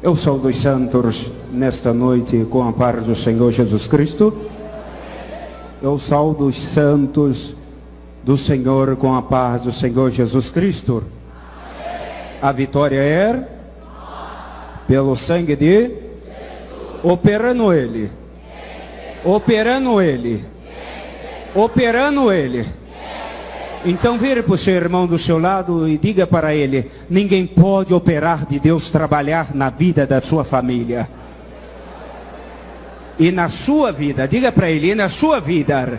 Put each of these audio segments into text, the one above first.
Eu saúdo os santos nesta noite com a paz do Senhor Jesus Cristo. Eu saúdo os santos do Senhor com a paz do Senhor Jesus Cristo. A vitória é pelo sangue de operando Ele. Operando Ele. Operando Ele. Então vire para o seu irmão do seu lado e diga para ele: ninguém pode operar de Deus trabalhar na vida da sua família. E na sua vida, diga para ele, e na sua vida.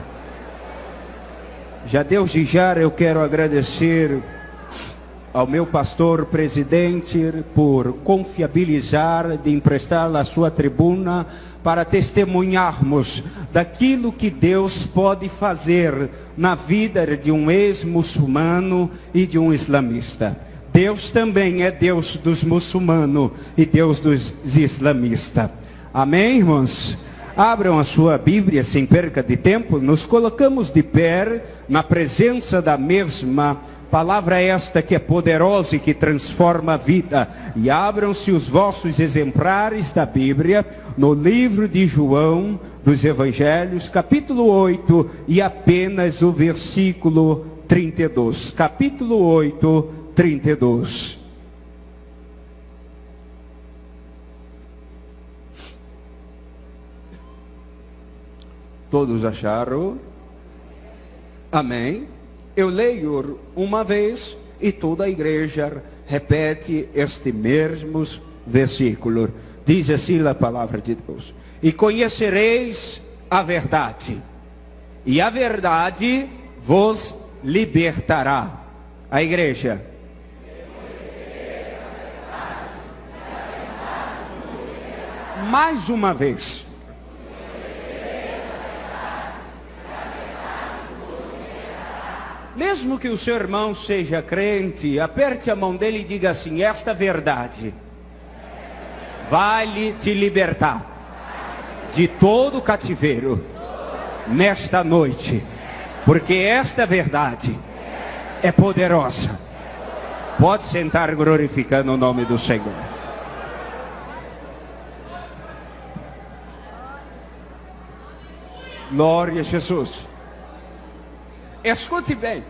Já desde já eu quero agradecer ao meu pastor presidente por confiabilizar, de emprestar a sua tribuna para testemunharmos daquilo que Deus pode fazer na vida de um ex-muçulmano e de um islamista. Deus também é Deus dos muçulmanos e Deus dos islamistas. Amém, irmãos? Abram a sua Bíblia sem perca de tempo. Nos colocamos de pé na presença da mesma palavra esta que é poderosa e que transforma a vida. E abram-se os vossos exemplares da Bíblia no livro de João dos Evangelhos, capítulo 8, e apenas o versículo 32. Capítulo 8, 32. Todos acharam? Amém? Eu leio uma vez e toda a igreja repete este mesmo versículo. Diz assim a palavra de Deus: e conhecereis a verdade, e a verdade vos libertará. A igreja. Mais uma vez. Mesmo que o seu irmão seja crente, aperte a mão dele e diga assim: esta verdade vai te libertar de todo cativeiro nesta noite, porque esta verdade é poderosa. Pode sentar glorificando o nome do Senhor. Glória a Jesus. Escute bem.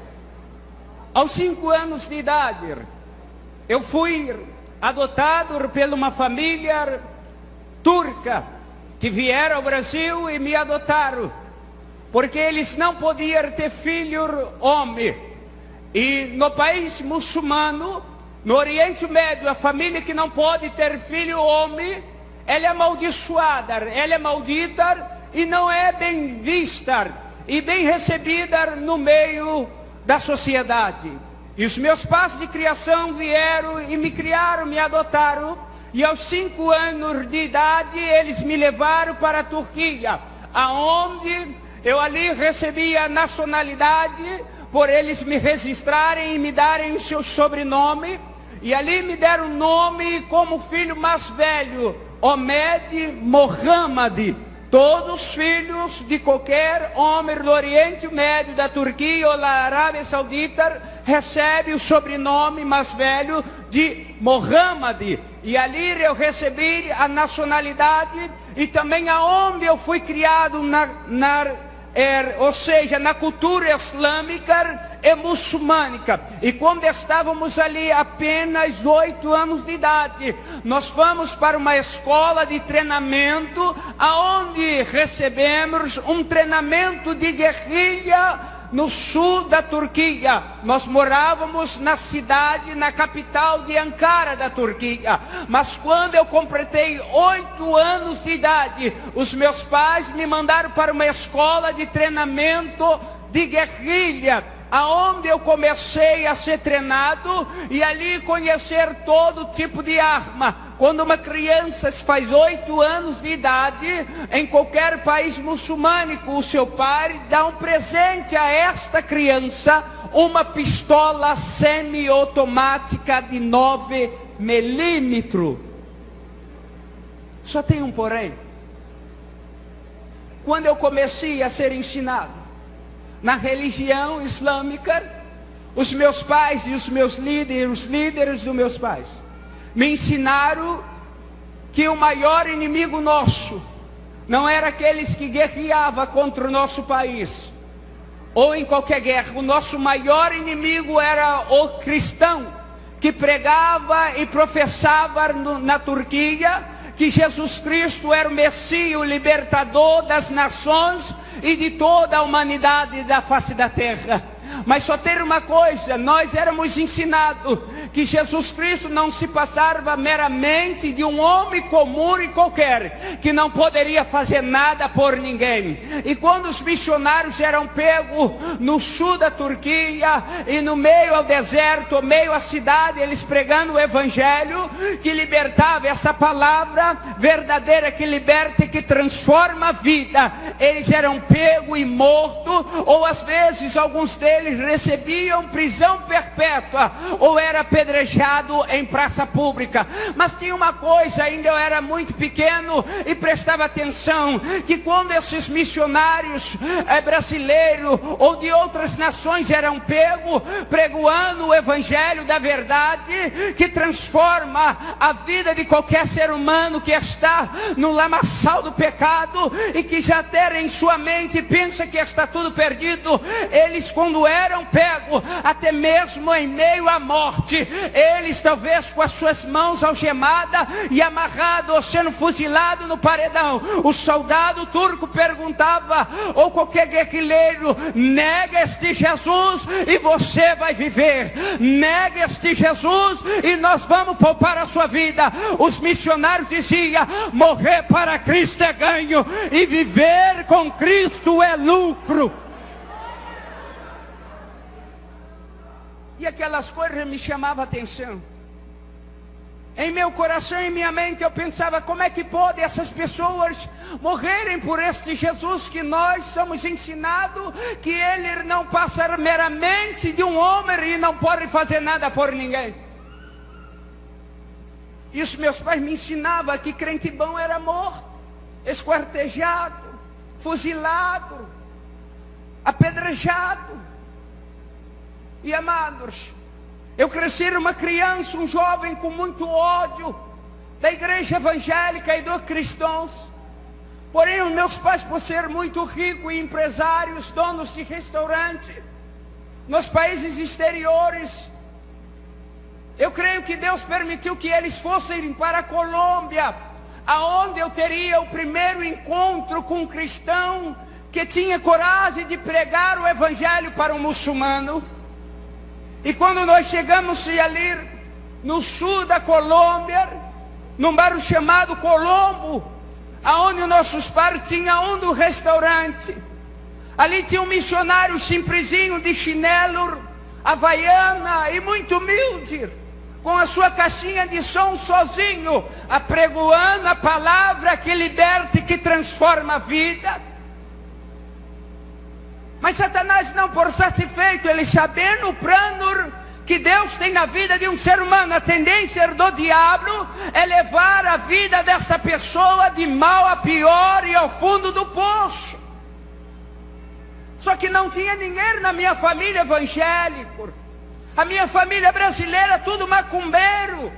Aos 5 anos de idade, eu fui adotado por uma família turca que vieram ao Brasil e me adotaram, porque eles não podiam ter filho homem. E no país muçulmano, no Oriente Médio, a família que não pode ter filho homem, ela é amaldiçoada, ela é maldita e não é bem vista e bem recebida no meio da sociedade. E os meus pais de criação vieram e me criaram, me adotaram. E aos 5 anos de idade eles me levaram para a Turquia, aonde eu ali recebi a nacionalidade, por eles me registrarem e me darem o seu sobrenome. E ali me deram o nome como filho mais velho, Omed Mohammed. Todos os filhos de qualquer homem do Oriente Médio, da Turquia ou da Arábia Saudita, recebem o sobrenome mais velho de Mohammed. E ali eu recebi a nacionalidade e também aonde eu fui criado, ou seja, na cultura islâmica e muçulmânica. E quando estávamos ali apenas 8 anos de idade, nós fomos para uma escola de treinamento, aonde recebemos um treinamento de guerrilha no sul da Turquia. Nós morávamos na cidade, na capital de Ankara da Turquia. Mas quando eu completei 8 anos de idade, os meus pais me mandaram para uma escola de treinamento de guerrilha, aonde eu comecei a ser treinado e ali conhecer todo tipo de arma. Quando uma criança faz 8 anos de idade, em qualquer país muçulmânico, o seu pai dá um presente a esta criança, uma pistola semi-automática de 9 milímetros. Só tem um porém. Quando eu comecei a ser ensinado na religião islâmica, os meus pais e os meus líderes, os líderes dos meus pais, me ensinaram que o maior inimigo nosso não era aqueles que guerreavam contra o nosso país, ou em qualquer guerra. O nosso maior inimigo era o cristão, que pregava e professava na Turquia que Jesus Cristo era o Messias, o libertador das nações e de toda a humanidade da face da terra. Mas só ter uma coisa, nós éramos ensinados que Jesus Cristo não se passava meramente de um homem comum e qualquer, que não poderia fazer nada por ninguém. E quando os missionários eram pegos no sul da Turquia, e no meio ao deserto, meio à cidade, eles pregando o evangelho, que libertava, essa palavra verdadeira que liberta e que transforma a vida, eles eram pegos e mortos, ou às vezes alguns deles recebiam prisão perpétua, ou era apedrejado em praça pública. Mas tinha uma coisa, ainda eu era muito pequeno e prestava atenção, que quando esses missionários brasileiros ou de outras nações eram pegos, pregoando o evangelho da verdade, que transforma a vida de qualquer ser humano que está no lamaçal do pecado, e que já até em sua mente pensa que está tudo perdido, eles quando eram pegos, até mesmo em meio à morte, eles talvez com as suas mãos algemadas e amarrados, ou sendo fuzilado no paredão, o soldado turco perguntava, ou qualquer guerrilheiro: nega este Jesus e você vai viver, nega este Jesus e nós vamos poupar a sua vida. Os missionários diziam: morrer para Cristo é ganho e viver com Cristo é lucro. E aquelas coisas me chamavam a atenção. Em meu coração e em minha mente eu pensava: como é que pode essas pessoas morrerem por este Jesus que nós somos ensinados que ele não passa meramente de um homem e não pode fazer nada por ninguém. E os meus pais me ensinavam que crente bom era morto, esquartejado, fuzilado, apedrejado. E amados, eu cresci uma criança, um jovem com muito ódio da igreja evangélica e dos cristãos. Porém os meus pais, por ser muito ricos e empresários, donos de restaurante nos países exteriores, eu creio que Deus permitiu que eles fossem para a Colômbia, aonde eu teria o primeiro encontro com um cristão que tinha coragem de pregar o evangelho para um muçulmano. E quando nós chegamos ali no sul da Colômbia, num bairro chamado Colombo, aonde nossos pais tinham um restaurante, ali tinha um missionário simplesinho de chinelo, havaiana e muito humilde, com a sua caixinha de som sozinho, apregoando a palavra que liberta e que transforma a vida. Mas Satanás não por satisfeito, ele sabendo o plano que Deus tem na vida de um ser humano, a tendência do diabo é levar a vida dessa pessoa de mal a pior e ao fundo do poço. Só que não tinha ninguém na minha família evangélico. A minha família brasileira tudo macumbeiro.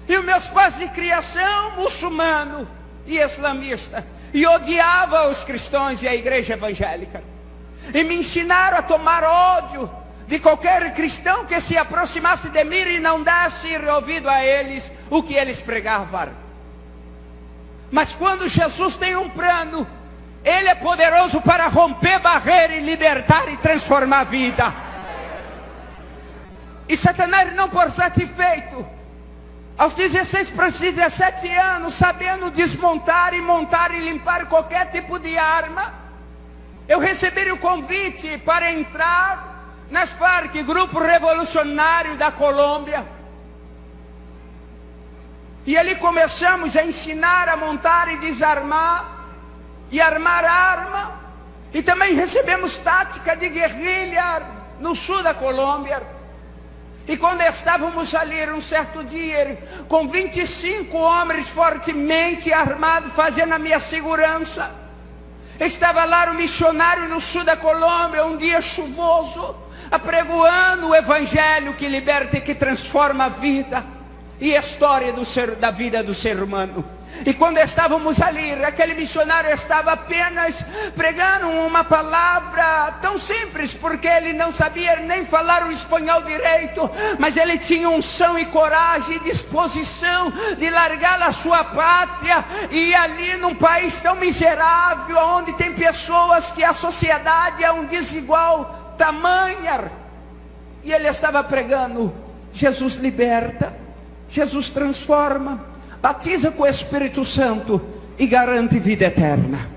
E os meus pais de criação muçulmano e islamista. E odiava os cristãos e a igreja evangélica. E me ensinaram a tomar ódio de qualquer cristão que se aproximasse de mim e não desse ouvido a eles o que eles pregavam. Mas quando Jesus tem um plano, ele é poderoso para romper barreira e libertar e transformar a vida. E Satanás não por satisfeito, aos 16 para 17 anos, sabendo desmontar e montar e limpar qualquer tipo de arma, eu recebi o convite para entrar nas Farc, Grupo Revolucionário da Colômbia. E ali começamos a ensinar a montar e desarmar, e armar arma. E também recebemos tática de guerrilha no sul da Colômbia. E quando estávamos ali um certo dia, com 25 homens fortemente armados, fazendo a minha segurança, estava lá um missionário no sul da Colômbia, um dia chuvoso, apregoando o evangelho que liberta e que transforma a vida. e história da vida do ser humano. E quando estávamos ali, aquele missionário estava apenas pregando uma palavra tão simples, porque ele não sabia nem falar o espanhol direito, mas ele tinha unção e coragem e disposição de largar a sua pátria e ir ali num país tão miserável, onde tem pessoas que a sociedade é um desigual tamanha. E ele estava pregando: Jesus liberta, Jesus transforma, batiza com o Espírito Santo e garante vida eterna.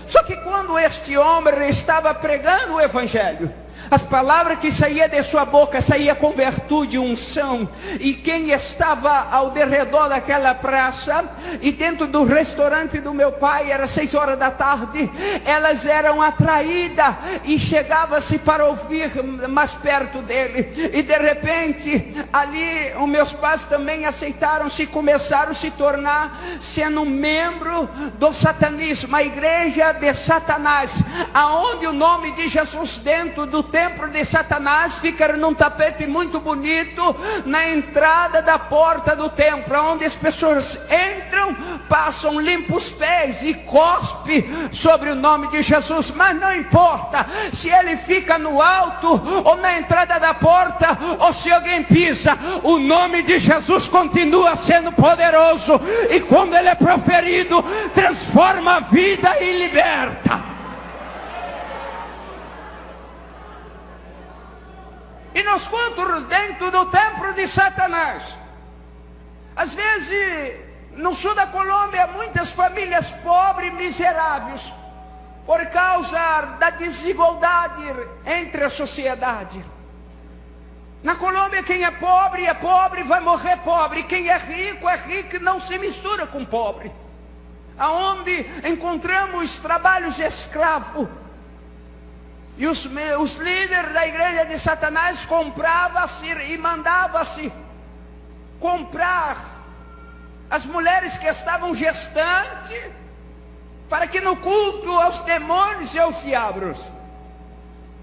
Só que quando este homem estava pregando o Evangelho, as palavras que saíam de sua boca saíam com virtude e unção. E quem estava ao derredor daquela praça e dentro do restaurante do meu pai, era 6 horas da tarde, elas eram atraídas e chegavam-se para ouvir mais perto dele. E de repente, ali os meus pais também aceitaram-se e começaram a se tornar sendo membro do satanismo, a igreja de Satanás, aonde o nome de Jesus dentro do templo de Satanás fica num tapete muito bonito na entrada da porta do templo, onde as pessoas entram, passam, limpam os pés e cospe sobre o nome de Jesus. Mas não importa se ele fica no alto ou na entrada da porta, ou se alguém pisa, o nome de Jesus continua sendo poderoso, e quando ele é proferido, transforma a vida e liberta. E nos cultos dentro do templo de Satanás, às vezes no sul da Colômbia, muitas famílias pobres e miseráveis, por causa da desigualdade entre a sociedade. Na Colômbia, quem é pobre, vai morrer pobre. Quem é rico e não se mistura com pobre. Aonde encontramos trabalhos escravos. E os líderes da igreja de Satanás compravam-se e mandavam-se comprar as mulheres que estavam gestantes, para que no culto aos demônios e aos diabos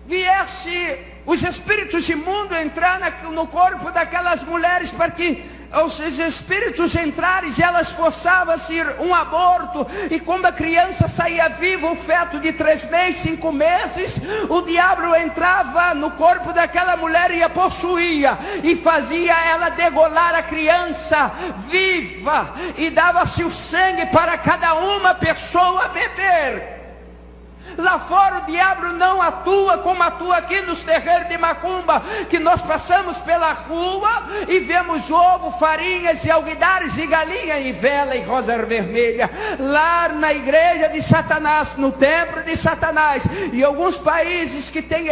viesse os espíritos imundos entrar no corpo daquelas mulheres, para que os espíritos entrarem e elas forçavam-se um aborto. E quando a criança saía viva, o feto de 3 meses, 5 meses, o diabo entrava no corpo daquela mulher e a possuía, e fazia ela degolar a criança viva, e dava-se o sangue para cada uma pessoa beber. Lá fora o diabo não atua como atua aqui nos terreiros de macumba, que nós passamos pela rua e vemos ovo, farinhas e alguidares e galinha e vela e rosa vermelha. Lá na igreja de Satanás, no templo de Satanás, e alguns países que têm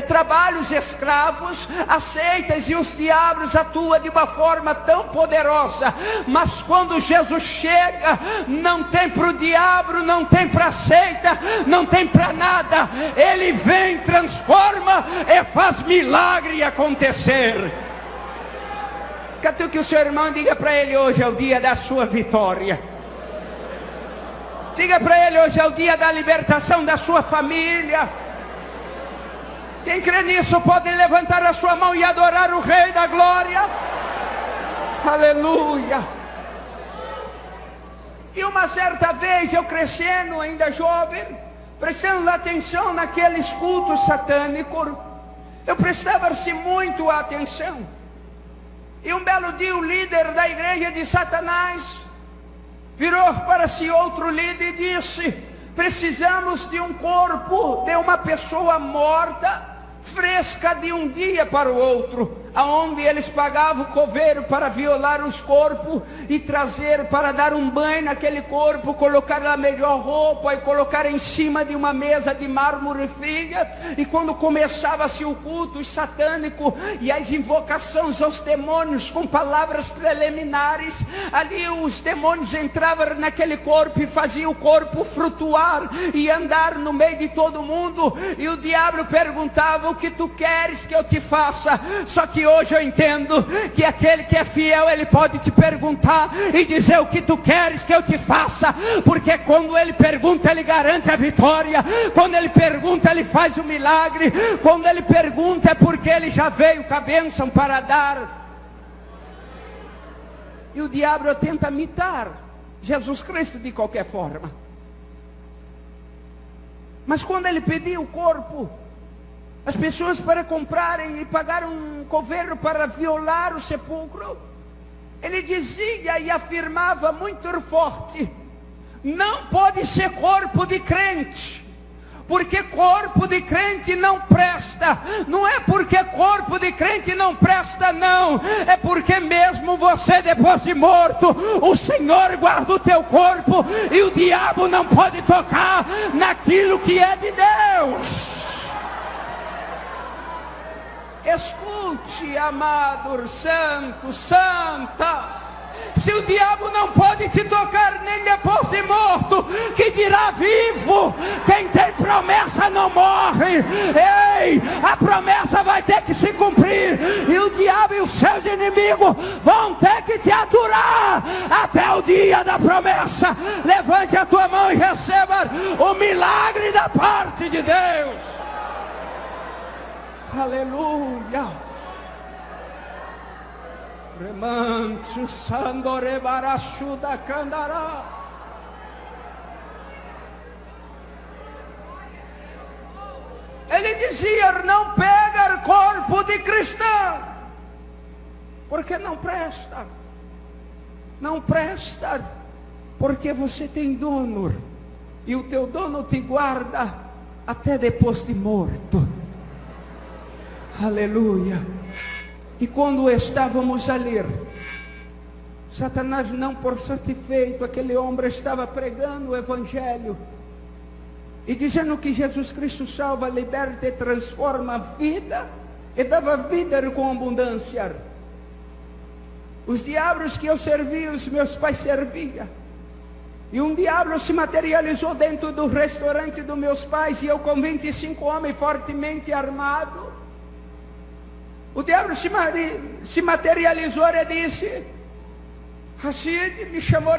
trabalhos escravos, aceitas, e os diabos atuam de uma forma tão poderosa. Mas quando Jesus chega, não tem para o diabo, não tem para a seita, não tem para nada. Ele vem, transforma e faz milagre acontecer. Quero que o seu irmão diga para ele: hoje é o dia da sua vitória. Diga para ele: hoje é o dia da libertação da sua família. Quem crê nisso pode levantar a sua mão e adorar o Rei da Glória. Aleluia. E uma certa vez, eu crescendo, ainda jovem, prestando atenção naqueles cultos satânicos, eu prestava-se muito atenção. E um belo dia o líder da igreja de Satanás virou para si outro líder e disse: precisamos de um corpo de uma pessoa morta, fresca de um dia para o outro, aonde eles pagavam o coveiro para violar os corpos e trazer para dar um banho naquele corpo, colocar a melhor roupa e colocar em cima de uma mesa de mármore fria. E quando começava-se o culto satânico e as invocações aos demônios com palavras preliminares, ali os demônios entravam naquele corpo e faziam o corpo flutuar e andar no meio de todo mundo. E o diabo perguntava: o que tu queres que eu te faça? Só que hoje eu entendo que aquele que é fiel, ele pode te perguntar e dizer o que tu queres que eu te faça, porque quando ele pergunta, ele garante a vitória. Quando ele pergunta, ele faz o milagre. Quando ele pergunta, é porque ele já veio com a bênção para dar. E o diabo tenta imitar Jesus Cristo de qualquer forma. Mas quando ele pediu o corpo, as pessoas para comprarem e pagar um coveiro para violar o sepulcro, ele dizia e afirmava muito forte: não pode ser corpo de crente, porque corpo de crente não presta. Não é porque corpo de crente não presta, não. É porque mesmo você depois de morto, o Senhor guarda o teu corpo, e o diabo não pode tocar naquilo que é de Deus. Escute, amado, santo, santa. Se o diabo não pode te tocar nem depois de morto, que dirá vivo? Quem tem promessa não morre. Ei, a promessa vai ter que se cumprir, e o diabo e os seus inimigos vão ter que te aturar até o dia da promessa. Levante a tua mão e receba o milagre da parte de Deus. Aleluia. Remanso sandore barachuda candará. Ele dizia: não pega corpo de cristão, porque não presta. Não presta, porque você tem dono, e o teu dono te guarda até depois de morto. Aleluia. E quando estávamos a ler, Satanás, não por satisfeito, aquele homem estava pregando o Evangelho e dizendo que Jesus Cristo salva, liberta e transforma a vida, e dava vida com abundância. Os diabos que eu servia, os meus pais serviam. E um diabo se materializou dentro do restaurante dos meus pais, e eu com 25 homens fortemente armados. O diabo se materializou e disse: Rashid, me chamou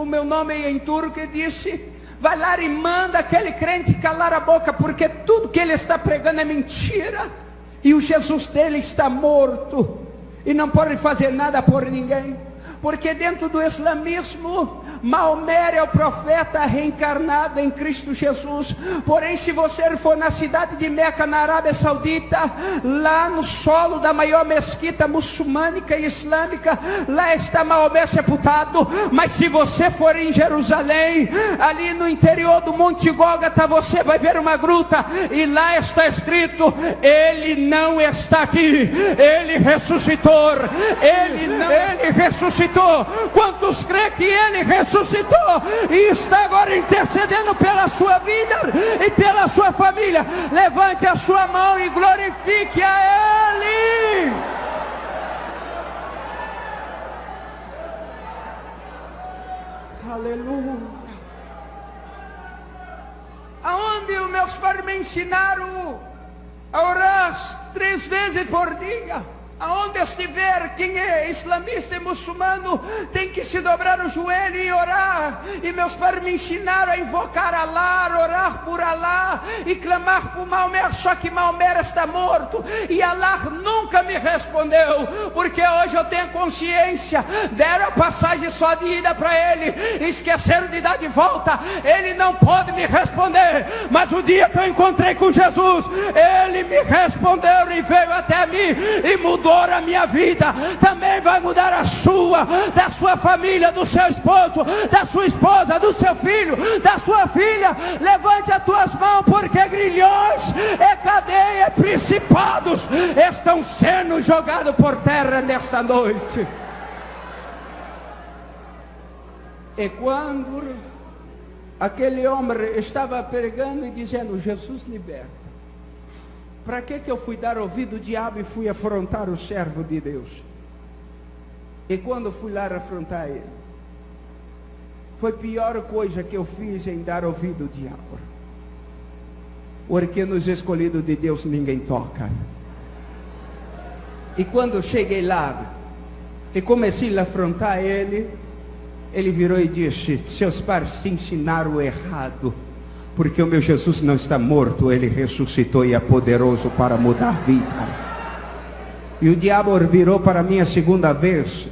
o meu nome em turco, e disse: vai lá e manda aquele crente calar a boca, porque tudo que ele está pregando é mentira, e o Jesus dele está morto, e não pode fazer nada por ninguém. Porque dentro do islamismo, Maomé é o profeta reencarnado em Cristo Jesus. Porém, se você for na cidade de Meca, na Arábia Saudita, lá no solo da maior mesquita muçulmânica e islâmica, lá está Maomé sepultado. Mas se você for em Jerusalém, ali no interior do Monte Gólgota, você vai ver uma gruta, e lá está escrito: ele não está aqui, ele ressuscitou. Ele ressuscitou. Quantos creem que ele ressuscitou e está agora intercedendo pela sua vida e pela sua família? Levante a sua mão e glorifique a ele. Aleluia. Aonde os meus pais me ensinaram a orar 3 vezes por dia. Aonde estiver, quem é islamista e muçulmano tem que se dobrar o joelho e orar. E meus pais me ensinaram a invocar Allah, orar por Allah e clamar por Maomé, só que Maomé está morto. E Allah nunca me respondeu, porque hoje eu tenho consciência. Deram a passagem só de ida para ele, esqueceram de dar de volta. Ele não pode me responder, mas o dia que eu encontrei com Jesus, ele me respondeu e veio até mim e mudou a minha vida. Também vai mudar a sua, da sua família, do seu esposo, da sua esposa, do seu filho, da sua filha. Levante as tuas mãos, porque grilhões e cadeias, principados estão sendo jogados por terra nesta noite. E quando aquele homem estava pregando e dizendo: Jesus liberta, para que eu fui dar ouvido ao diabo e fui afrontar o servo de Deus? E quando fui lá afrontar ele, foi a pior coisa que eu fiz em dar ouvido ao diabo. Porque nos escolhidos de Deus ninguém toca. E quando cheguei lá e comecei a afrontar ele, ele virou e disse: seus pais te ensinaram errado, porque o meu Jesus não está morto, ele ressuscitou e é poderoso para mudar a vida. E o diabo virou para mim a segunda vez,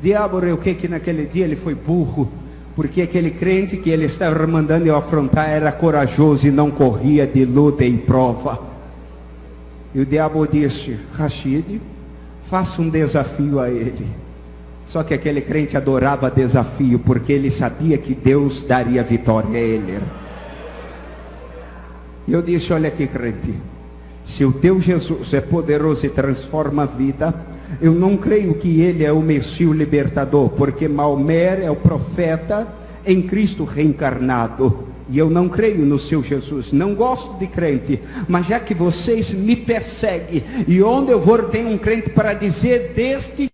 Diabo, o que naquele dia ele foi burro, porque aquele crente que ele estava mandando eu afrontar era corajoso e não corria de luta e prova. E o diabo disse: Rashid, faça um desafio a ele. Só que aquele crente adorava desafio, porque ele sabia que Deus daria vitória a ele. E eu disse: olha aqui, crente, se o teu Jesus é poderoso e transforma a vida, eu não creio que ele é o Messias libertador, porque Maomé é o profeta em Cristo reencarnado, e eu não creio no seu Jesus. Não gosto de crente, mas já que vocês me perseguem, e onde eu vou tem um crente para dizer deste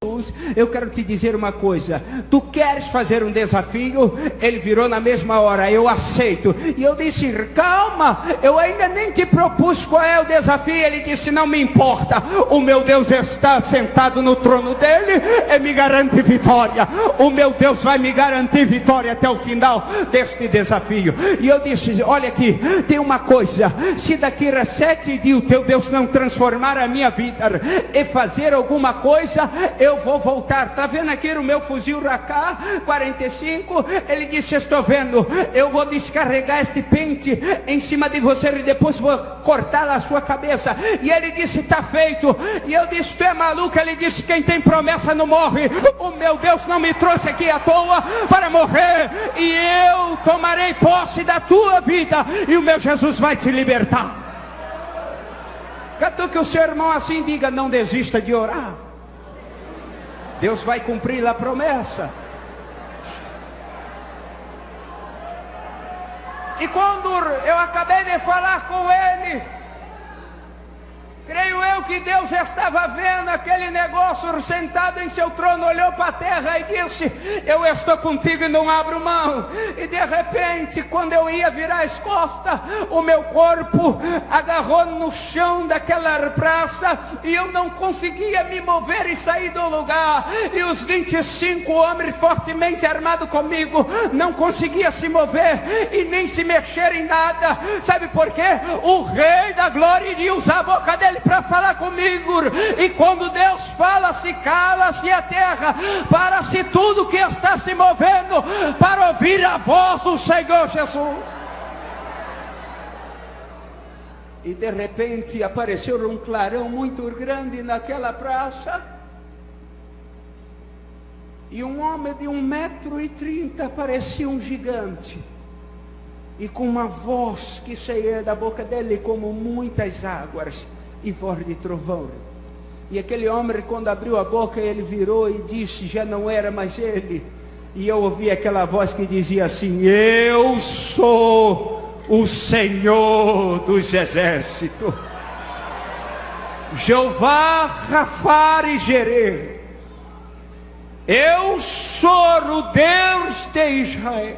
Jesus, eu quero te dizer uma coisa: tu queres fazer um desafio? Ele virou na mesma hora: eu aceito. E eu disse: calma, eu ainda nem te propus qual é o desafio. Ele disse: não me importa, o meu Deus está sentado no trono dele e me garante vitória. O meu Deus vai me garantir vitória até o final deste desafio. E eu disse: olha aqui, tem uma coisa, se daqui a 7 dias o teu Deus não transformar a minha vida e fazer alguma coisa, eu vou voltar. Está vendo aqui o meu fuzil AK-45? Ele disse: estou vendo, eu vou descarregar este pente em cima de você e depois vou cortar a sua cabeça. E ele disse: está feito. E eu disse: tu é maluco? Ele disse: quem tem promessa não morre. O meu Deus não me trouxe aqui à toa para morrer, e eu tomarei posse da tua vida, e o meu Jesus vai te libertar. Catuque o seu irmão assim, diga: não desista de orar, Deus vai cumprir a promessa. E quando eu acabei de falar com ele, creio eu que Deus estava vendo aquele negócio sentado em seu trono, olhou para a terra e disse: eu estou contigo e não abro mão. E de repente, quando eu ia virar as costas, o meu corpo agarrou no chão daquela praça e eu não conseguia me mover e sair do lugar. E os 25 homens fortemente armados comigo não conseguiam se mover e nem se mexer em nada. Sabe por quê? O Rei da Glória iria usar a boca dele para falar comigo. E quando Deus fala, se cala-se a terra, para-se tudo que está se movendo para ouvir a voz do Senhor Jesus. E de repente apareceu um clarão muito grande naquela praça, e um homem de 1,30 m parecia um gigante, e com uma voz que saía da boca dele como muitas águas e voz de trovão. E aquele homem, quando abriu a boca, ele virou e disse: já não era mais ele. E eu ouvi aquela voz que dizia assim: eu sou o Senhor dos exércitos, Jeová Rafar e Jerê. Eu sou o Deus de Israel,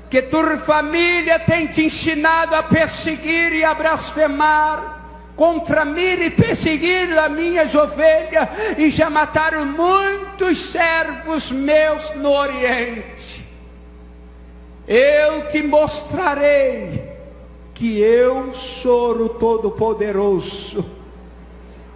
que tua família tem te ensinado a perseguir e a blasfemar contra mim e perseguir as minhas ovelhas, e já mataram muitos servos meus no Oriente. Eu te mostrarei que eu sou o Todo-Poderoso.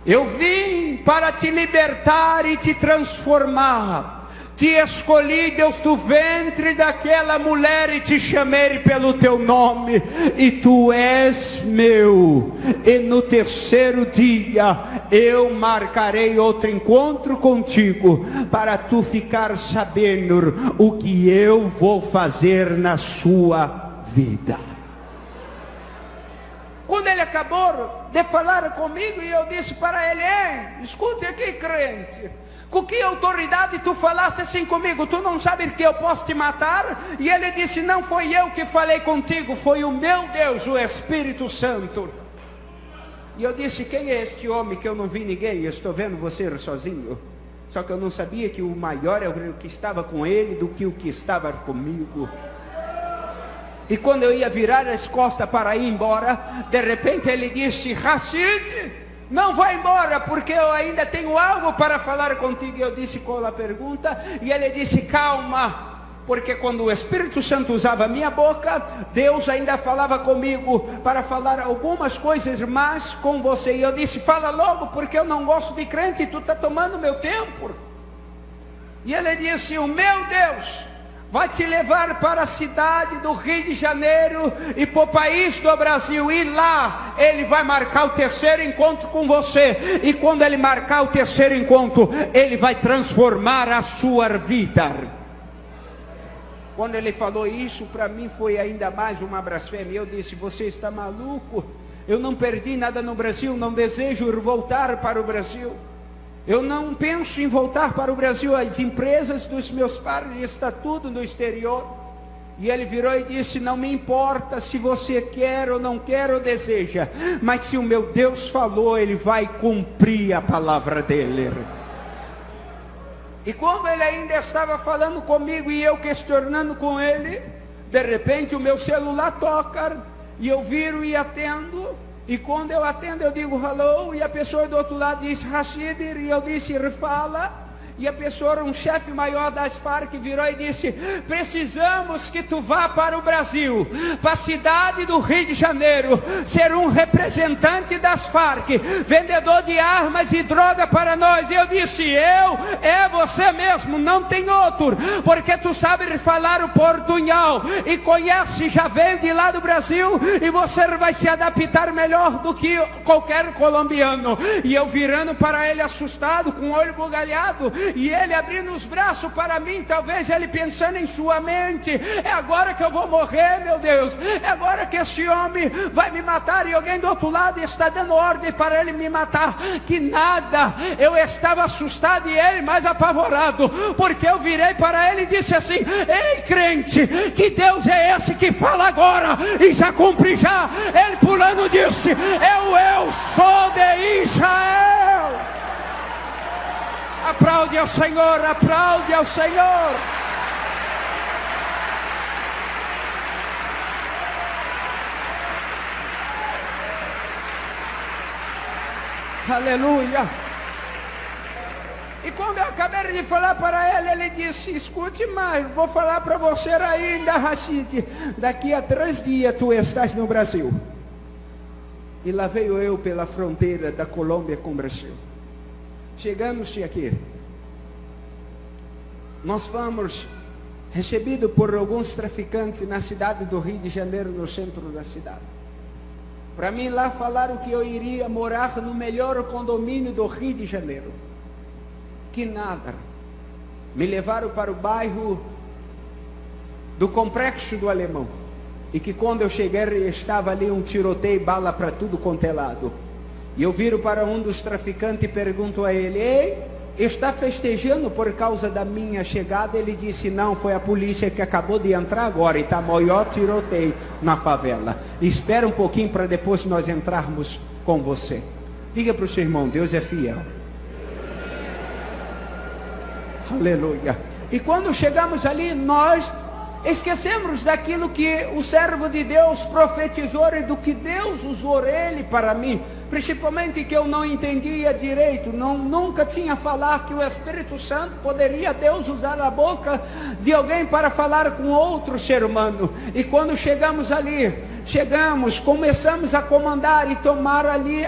Eu vim para te libertar e te transformar. Te escolhi, Deus, do ventre daquela mulher, e te chamei pelo teu nome, e tu és meu. E no terceiro dia eu marcarei outro encontro contigo, para tu ficar sabendo o que eu vou fazer na sua vida. Quando ele acabou de falar comigo, e eu disse para ele: escute aqui, crente, com que autoridade tu falaste assim comigo? Tu não sabes que eu posso te matar? E ele disse: não foi eu que falei contigo, foi o meu Deus, o Espírito Santo. E eu disse: quem é este homem que eu não vi ninguém? Eu estou vendo você sozinho. Só que eu não sabia que o maior é o que estava com ele do que o que estava comigo. E quando eu ia virar as costas para ir embora, de repente ele disse: Rashid, não vai embora, porque eu ainda tenho algo para falar contigo. Eu disse: qual a pergunta? E ele disse: calma, porque quando o Espírito Santo usava a minha boca, Deus ainda falava comigo para falar algumas coisas mais com você. E eu disse: fala logo, porque eu não gosto de crente, tu está tomando meu tempo. E ele disse: o meu Deus vai te levar para a cidade do Rio de Janeiro e para o país do Brasil, e lá ele vai marcar o terceiro encontro com você, e quando ele marcar o terceiro encontro, ele vai transformar a sua vida. Quando ele falou isso, para mim foi ainda mais uma blasfêmia. Eu disse: você está maluco? Eu não perdi nada no Brasil, não desejo voltar para o Brasil. Eu não penso em voltar para o Brasil. As empresas dos meus pais estão tudo no exterior. E ele virou e disse: não me importa se você quer ou não quer ou deseja, mas se o meu Deus falou, ele vai cumprir a palavra dele. E quando ele ainda estava falando comigo e eu questionando com ele, de repente o meu celular toca, e eu viro e atendo. E quando eu atendo, eu digo hello, e a pessoa do outro lado diz Rashid, e eu disse fala. E a pessoa, um chefe maior das Farc, virou e disse: precisamos que tu vá para o Brasil, para a cidade do Rio de Janeiro, ser um representante das Farc, vendedor de armas e droga para nós. E eu disse: é você mesmo, não tem outro, porque tu sabe falar o portunhol e conhece, já veio de lá do Brasil, e você vai se adaptar melhor do que qualquer colombiano. E eu virando para ele assustado, com o olho bugalhado, e ele abrindo os braços para mim, talvez ele pensando em sua mente: é agora que eu vou morrer, meu Deus, é agora que esse homem vai me matar, e alguém do outro lado está dando ordem para ele me matar. Que nada, eu estava assustado e ele mais apavorado, porque eu virei para ele e disse assim: ei crente, que Deus é esse que fala agora e já cumpre já? Ele pulando disse: eu sou de Israel. Aplaude ao Senhor, aplaude ao Senhor. Aleluia. E quando eu acabei de falar para ele, ele disse: escute mais, vou falar para você ainda, Rashid, daqui a 3 dias tu estás no Brasil. E lá veio eu pela fronteira da Colômbia com o Brasil. Chegamos aqui, nós fomos recebidos por alguns traficantes na cidade do Rio de Janeiro, no centro da cidade. Para mim lá falaram que eu iria morar no melhor condomínio do Rio de Janeiro. Que nada, me levaram para o bairro do Complexo do Alemão, e que quando eu cheguei estava ali um tiroteio, bala para tudo quanto é lado. E eu viro para um dos traficantes e pergunto a ele: ei, está festejando por causa da minha chegada? Ele disse: não, foi a polícia que acabou de entrar agora, e está maior tiroteio na favela. Espera um pouquinho para depois nós entrarmos com você. Diga para o seu irmão: Deus é fiel. Aleluia. E quando chegamos ali, nós esquecemos daquilo que o servo de Deus profetizou e do que Deus usou ele para mim, principalmente que eu não entendia direito, nunca tinha falado que o Espírito Santo poderia Deus usar a boca de alguém para falar com outro ser humano. E quando chegamos ali, começamos a comandar e tomar ali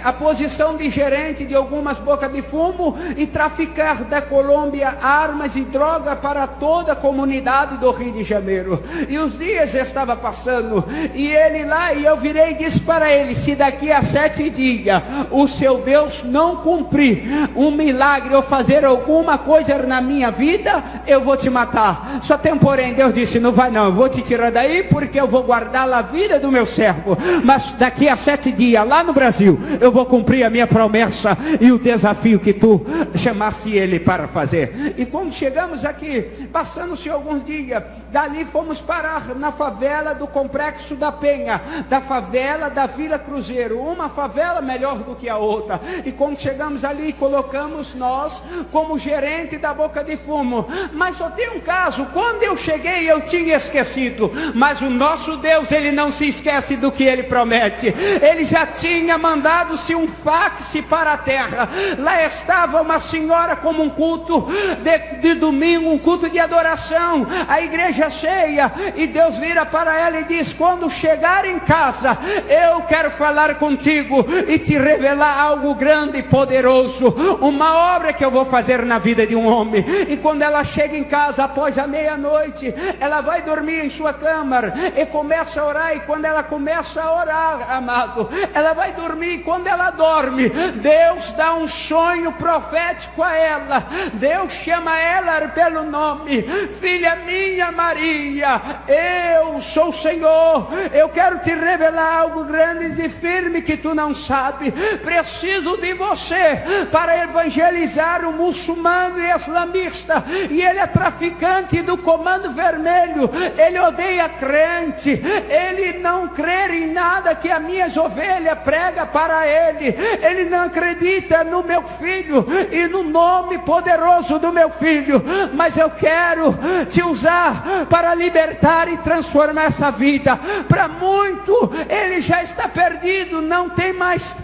a posição de gerente de algumas bocas de fumo e traficar da Colômbia armas e droga para toda a comunidade do Rio de Janeiro. E os dias estavam passando, e ele lá, e eu virei e disse para ele: se daqui a 7 dias o seu Deus não cumprir um milagre ou fazer alguma coisa na minha vida, eu vou te matar. Só tem um porém. Deus disse: não vai não, eu vou te tirar daí, porque eu vou guardar a vida do meu servo, mas daqui a 7 dias lá no Brasil eu vou cumprir a minha promessa e o desafio que tu chamaste ele para fazer. E quando chegamos aqui, passando-se alguns dias, dali fomos parar na favela do Complexo da Penha, da favela da Vila Cruzeiro, uma favela melhor do que a outra. E quando chegamos ali, colocamos nós como gerente da boca de fumo. Mas só tem um caso: quando eu cheguei eu tinha esquecido, mas o nosso Deus, ele não se esquece do que ele promete. Ele já tinha mandado-se um fax para a terra. Lá estava uma senhora como um culto de domingo, um culto de adoração, a igreja cheia, e Deus vira para ela e diz: quando chegar em casa, eu quero falar contigo e te revelar algo grande e poderoso, uma obra que eu vou fazer na vida de um homem. E quando ela chega em casa após a meia-noite, ela vai dormir em sua cama e começa a orar. E quando ela começa a orar, amado, ela vai dormir. E quando ela dorme, Deus dá um sonho profético a ela. Deus chama ela pelo nome: filha minha Maria, eu sou o Senhor, eu quero te revelar algo grande e firme que tu não sabe. Preciso de você para evangelizar o muçulmano e islamista, e ele é traficante do Comando Vermelho. Ele odeia crente, ele não crê em nada que as minhas ovelhas prega para ele. Ele não acredita no meu filho e no nome poderoso do meu filho. Mas eu quero te usar para libertar e transformar essa vida. Para muito, ele já está perdido, não tem mais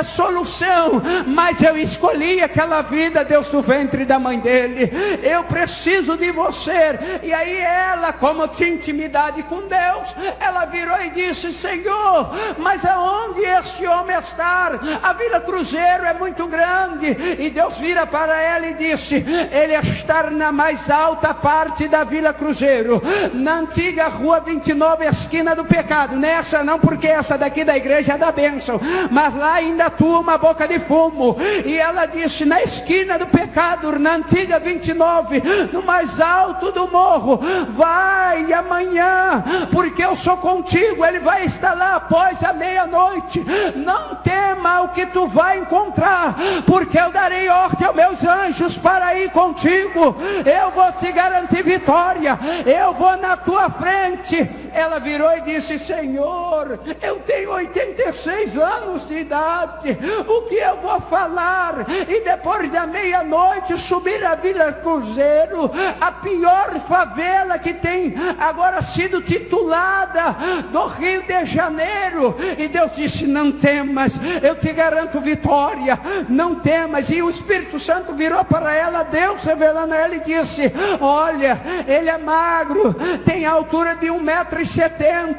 solução, mas eu escolhi aquela vida, Deus, do ventre da mãe dele. Eu preciso de você. E aí ela, como tinha intimidade com Deus, ela virou e disse: Senhor, mas aonde este homem está? A Vila Cruzeiro é muito grande. E Deus vira para ela e disse: ele está na mais alta parte da Vila Cruzeiro, na antiga rua 29, esquina do pecado. Nessa não, porque essa daqui da igreja é da bênção, mas lá ainda atua uma boca de fumo. E ela disse: na esquina do pecado, na antiga 29, no mais alto do morro, vai amanhã, porque eu sou contigo. Ele vai estar lá após a meia-noite. Não tema o que tu vai encontrar, porque eu darei ordem aos meus anjos para ir contigo. Eu vou te garantir vitória, eu vou na tua frente. Ela virou e disse: Senhor, eu tenho 86 anos de idade, o que eu vou falar? E depois da meia-noite subir a Vila Cruzeiro, a pior favela que tem agora sido titulada do Rio de Janeiro. E Deus disse: não temas, eu te garanto vitória, não temas. E o Espírito Santo virou para ela, Deus revelando a ela, e disse: olha, ele é magro, tem a altura de 1,70 m,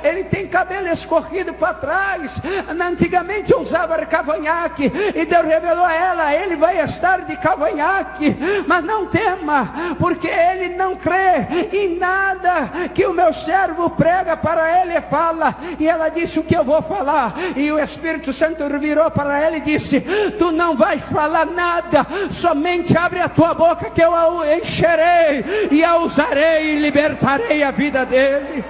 ele tem cabelo escorrido para trás. Antigamente eu usava cavanhaque, e Deus revelou a ela: ele vai estar de cavanhaque. Mas não tema, porque ele não crê em nada que o meu servo prega para ele e fala. E ela disse: o que eu vou falar? E o Espírito Santo virou para ela e disse: tu não vais falar nada, somente abre a tua boca que eu a encherei e a usarei e libertarei a vida dele.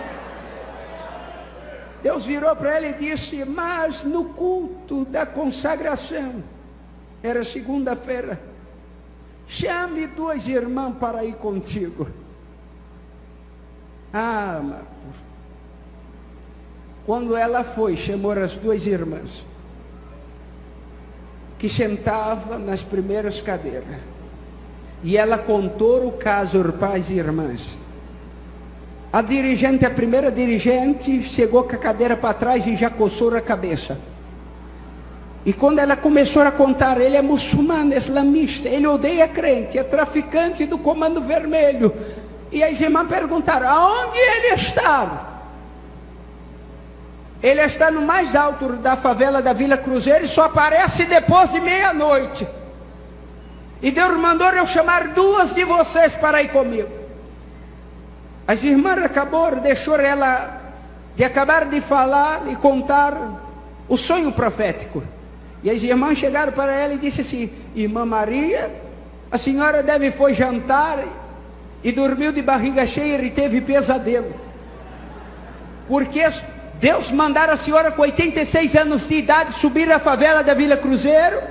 Deus virou para ela e disse: mas no culto da consagração, era segunda-feira, chame 2 irmãs para ir contigo. Ah, Marcos. Quando ela foi, chamou as 2 irmãs, que sentavam nas primeiras cadeiras, e ela contou o caso aos pais e irmãs. A dirigente, a primeira dirigente, chegou com a cadeira para trás e já coçou a cabeça. E quando ela começou a contar: ele é muçulmano, é islamista, ele odeia crente, é traficante do Comando Vermelho. E as irmãs perguntaram: aonde ele está? Ele está no mais alto da favela da Vila Cruzeiro e só aparece depois de meia-noite. E Deus mandou eu chamar 2 de vocês para ir comigo. As irmãs deixou ela de acabar de falar e contar o sonho profético. E as irmãs chegaram para ela e disseram assim: irmã Maria, a senhora foi jantar e dormiu de barriga cheia e teve pesadelo, porque Deus mandara a senhora com 86 anos de idade subir a favela da Vila Cruzeiro.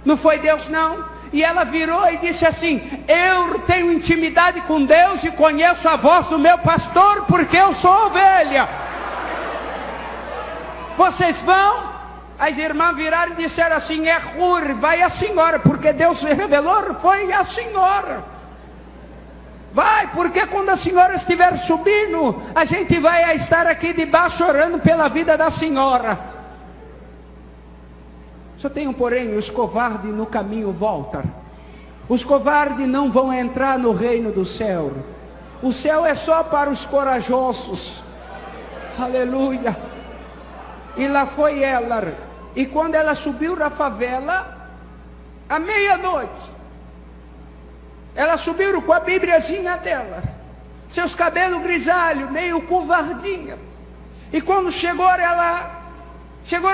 Não foi Deus não. E ela virou e disse assim: eu tenho intimidade com Deus e conheço a voz do meu pastor, porque eu sou ovelha. Vocês vão? As irmãs viraram e disseram assim: é Hur, vai a senhora, porque Deus revelou, foi a senhora. Vai, porque quando a senhora estiver subindo, a gente vai estar aqui debaixo orando pela vida da senhora. Só tem um porém: os covardes no caminho voltam. Os covardes não vão entrar no reino do céu. O céu é só para os corajosos. Aleluia. E lá foi ela. E quando ela subiu na favela, à meia-noite, ela subiu com a bíbliazinha dela, seus cabelos grisalhos, meio covardinha. E quando chegou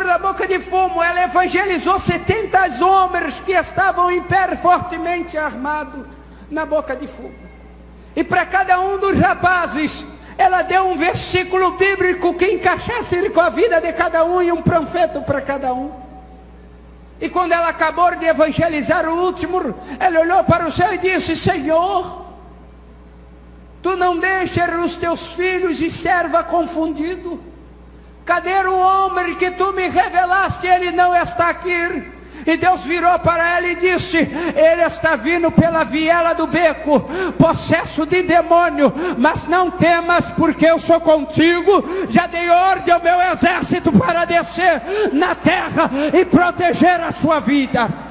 na boca de fumo, ela evangelizou 70 homens que estavam em pé, fortemente armados, na boca de fumo. E para cada um dos rapazes, ela deu um versículo bíblico que encaixasse com a vida de cada um, e um panfleto para cada um. E quando ela acabou de evangelizar o último, ela olhou para o céu e disse: Senhor, tu não deixas os teus filhos e serva confundido. Cadê o homem que tu me revelaste? Ele não está aqui. E Deus virou para ela e disse: ele está vindo pela viela do beco, possesso de demônio, mas não temas, porque eu sou contigo. Já dei ordem ao meu exército para descer na terra e proteger a sua vida.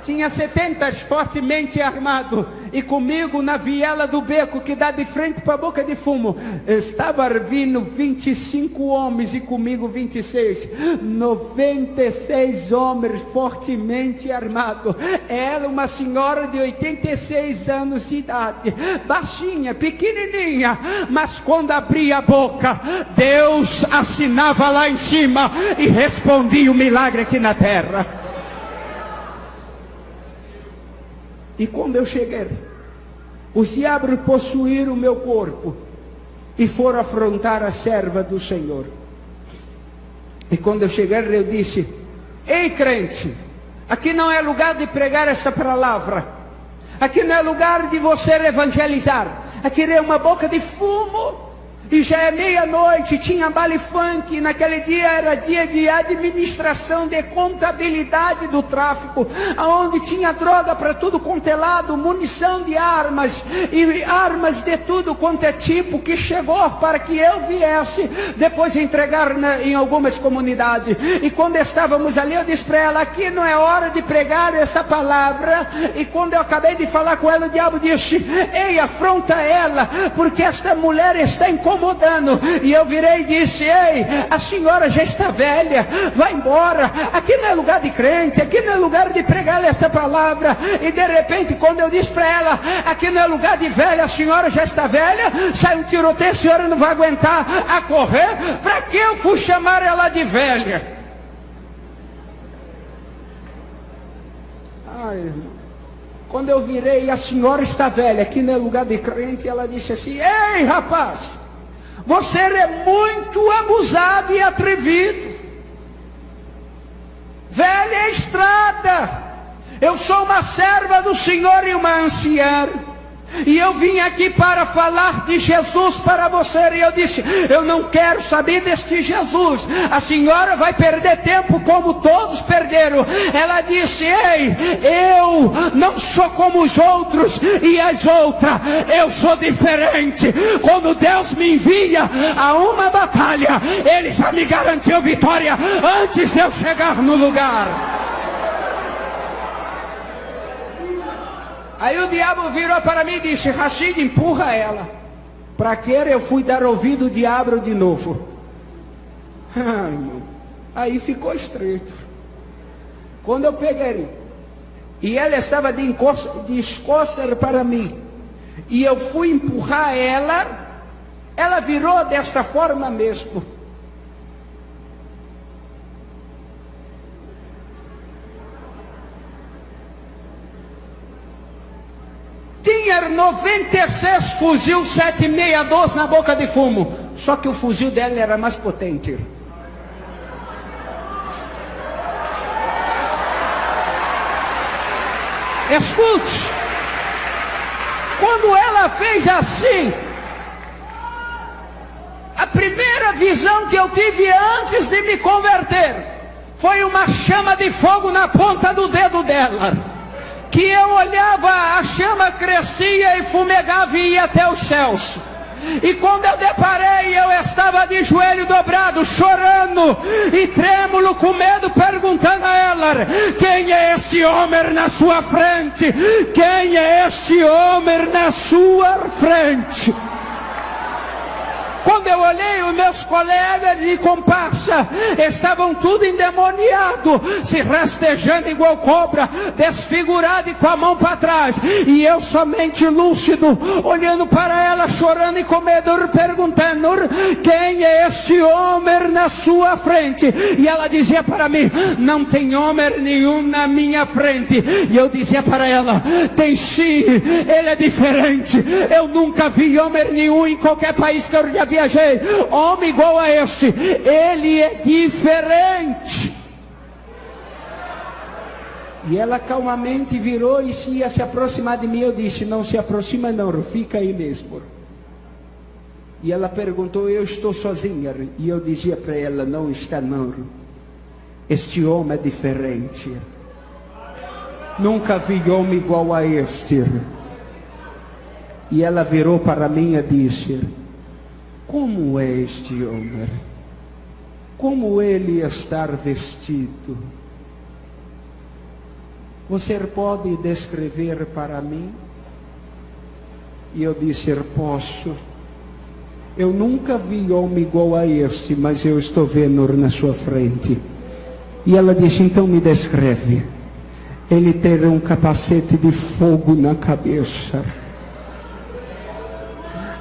Tinha 70 fortemente armados, e comigo na viela do beco que dá de frente para a boca de fumo, estava vindo 25 homens, e comigo 26, 96 homens fortemente armados. Ela, uma senhora de 86 anos de idade, baixinha, pequenininha, mas quando abria a boca, Deus assinava lá em cima e respondia o milagre aqui na terra. E quando eu cheguei, os diabos possuíram o meu corpo e foram afrontar a serva do Senhor. E quando eu cheguei, eu disse: ei, crente, aqui não é lugar de pregar essa palavra, aqui não é lugar de você evangelizar, aqui é uma boca de fumo. E já é meia-noite, tinha baile funk. Naquele dia era dia de administração, de contabilidade do tráfico, onde tinha droga para tudo quanto é lado, munição de armas, e armas de tudo quanto é tipo, que chegou para que eu viesse depois entregar em algumas comunidades. E quando estávamos ali, eu disse para ela: aqui não é hora de pregar essa palavra. E quando eu acabei de falar com ela, o diabo disse: ei, afronta ela, porque esta mulher está incomodando. E eu virei e disse: ei, a senhora já está velha, vai embora, aqui não é lugar de crente, aqui não é lugar de pregar esta palavra. E de repente, quando eu disse para ela: aqui não é lugar de velha, a senhora já está velha, sai um tiroteio, a senhora não vai aguentar a correr. Para que eu fui chamar ela de velha? Ai, irmão, quando eu virei: a senhora está velha, aqui não é lugar de crente, ela disse assim: ei, rapaz, você é muito abusado e atrevido. Velha estrada, eu sou uma serva do Senhor e uma anciã, e eu vim aqui para falar de Jesus para você. E eu disse: eu não quero saber deste Jesus, a senhora vai perder tempo como todos perderam. Ela disse: ei, eu não sou como os outros e as outras, eu sou diferente. Quando Deus me envia a uma batalha, Ele já me garantiu vitória antes de eu chegar no lugar. Aí o diabo virou para mim e disse: Rashid, empurra ela. Para que eu fui dar ouvido ao diabo de novo? Ai, irmão, aí ficou estreito. Quando eu peguei, e ela estava de costas para mim, e eu fui empurrar ela, ela virou desta forma mesmo. Tinha 96 fuzil 762 na boca de fumo, só que o fuzil dela era mais potente. Escute, quando ela fez assim, a primeira visão que eu tive antes de me converter foi uma chama de fogo na ponta do dedo dela, que eu olhava, a chama crescia e fumegava e ia até os céus. E quando eu deparei, eu estava de joelho dobrado, chorando e trêmulo, com medo, perguntando a ela: quem é este homem na sua frente? Quem é este homem na sua frente? Quando eu olhei, os meus colegas de comparsa estavam tudo endemoniados, se rastejando igual cobra, desfigurado e com a mão para trás. E eu somente lúcido, olhando para ela, chorando e com medo, perguntando: quem é este homem na sua frente? E ela dizia para mim: não tem homem nenhum na minha frente. E eu dizia para ela: tem sim, ele é diferente. Eu nunca vi homem nenhum em qualquer país que eu já viajei, homem igual a este. Ele é diferente. E ela calmamente virou e ia se aproximar de mim. Eu disse: não se aproxima não, fica aí mesmo. E ela perguntou: eu estou sozinha? E eu dizia para ela: não está não, este homem é diferente. Nunca vi homem igual a este. E ela virou para mim e disse: como é este homem? Como ele está vestido? Você pode descrever para mim? E eu disse: posso. Eu nunca vi homem igual a este, mas eu estou vendo na sua frente. E ela disse: então me descreve. Ele tem um capacete de fogo na cabeça.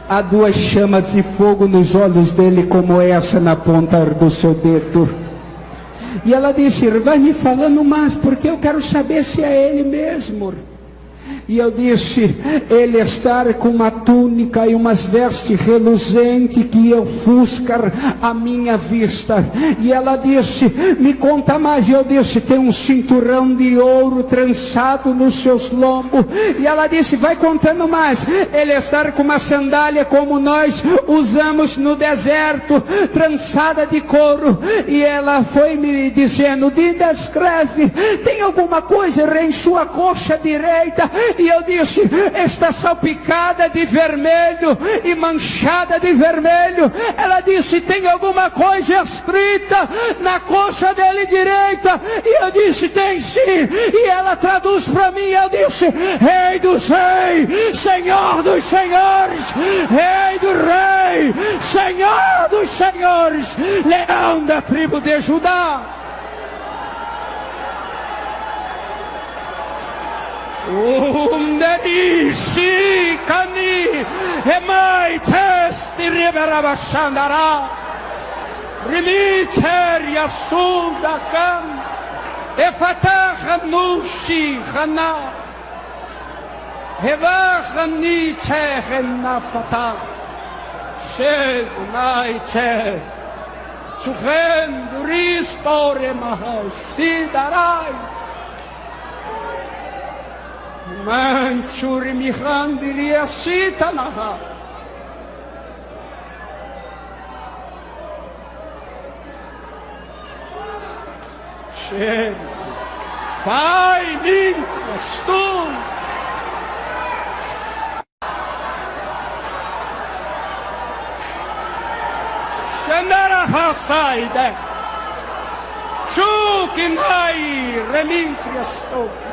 Há duas chamas de fogo nos olhos dele, como essa na ponta do seu dedo. E ela disse: vai me falando mais, porque eu quero saber se é ele mesmo. E eu disse: ele está com uma túnica e umas vestes reluzentes que ofuscam a minha vista. E ela disse: me conta mais. E eu disse: tem um cinturão de ouro trançado nos seus lombos. E ela disse: vai contando mais. Ele está com uma sandália como nós usamos no deserto, trançada de couro. E ela foi me dizendo: descreve, tem alguma coisa em sua coxa direita? E eu disse: está salpicada de vermelho e manchada de vermelho. Ela disse: tem alguma coisa escrita na coxa dele direita? E eu disse: tem sim. E ela traduz para mim. Eu disse: Rei dos reis, Senhor dos senhores, Rei do rei, Senhor dos senhores, Leão da tribo de Judá. Umderishi kani emai testi riberabashandara rimiter yasunda kan efatah nushi khana hevachni chehna fatah shed mai che chuchen ristore mahasidarai Manchuri mihandiria sitanaha. Shed finding the stone. Shandara hasaide. Chukinai remincriastoke.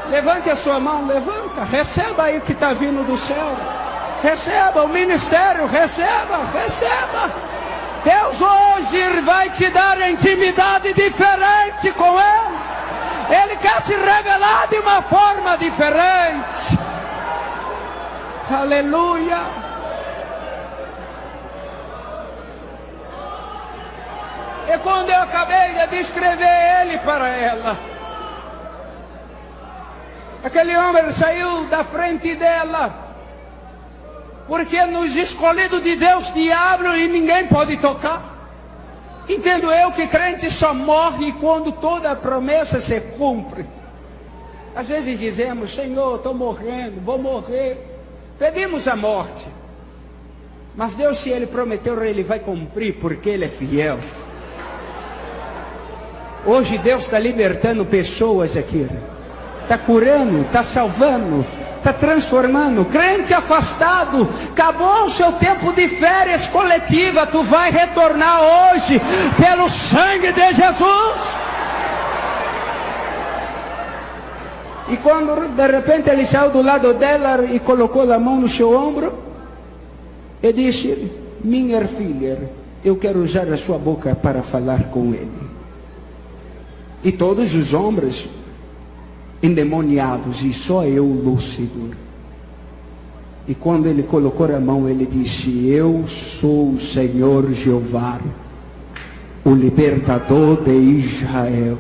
Levante a sua mão, levanta, receba aí o que está vindo do céu. Receba o ministério, receba. Deus hoje vai te dar intimidade diferente com Ele. Ele quer se revelar de uma forma diferente. Aleluia. E quando eu acabei de descrever Ele para ela, aquele homem saiu da frente dela, porque nos escolhidos de Deus, diabo e ninguém pode tocar. Entendo eu que crente só morre quando toda a promessa se cumpre. Às vezes dizemos: Senhor, estou morrendo, vou morrer. Pedimos a morte. Mas Deus, se Ele prometeu, Ele vai cumprir, porque Ele é fiel. Hoje Deus está libertando pessoas aqui. Está curando, está salvando, está transformando. Crente afastado, acabou o seu tempo de férias coletiva, tu vai retornar hoje, pelo sangue de Jesus. E quando de repente ele saiu do lado dela e colocou a mão no seu ombro, e disse: minha filha, eu quero usar a sua boca para falar com ele. E todos os homens endemoniados, e só eu lúcido. E quando ele colocou a mão, ele disse: eu sou o Senhor Jeová, o libertador de Israel.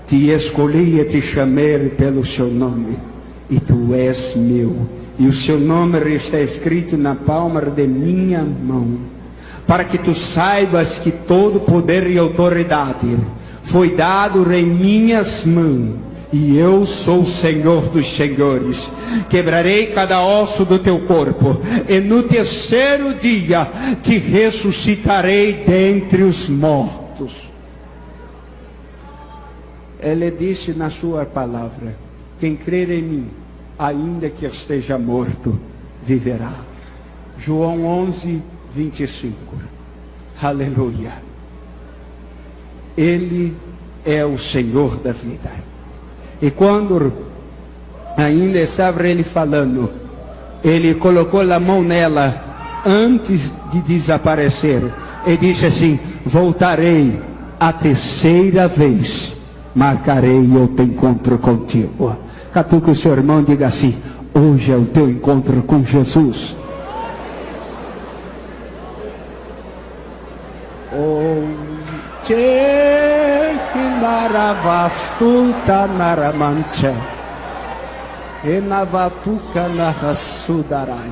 Te escolhi e te chamei pelo seu nome, e tu és meu, e o seu nome está escrito na palma de minha mão, para que tu saibas que todo poder e autoridade foi dado em minhas mãos, e eu sou o Senhor dos senhores. Quebrarei cada osso do teu corpo, e no terceiro dia te ressuscitarei dentre os mortos. Ele disse na sua palavra: quem crer em mim, ainda que esteja morto, viverá. João 11, 25. Aleluia. Ele é o Senhor da vida. E quando ainda estava ele falando, ele colocou a mão nela antes de desaparecer e disse assim: voltarei a terceira vez, marcarei o teu encontro contigo. Catuque o seu irmão e diga assim: hoje é o teu encontro com Jesus. Naravastuta naramancha, enavatuka narasudarai.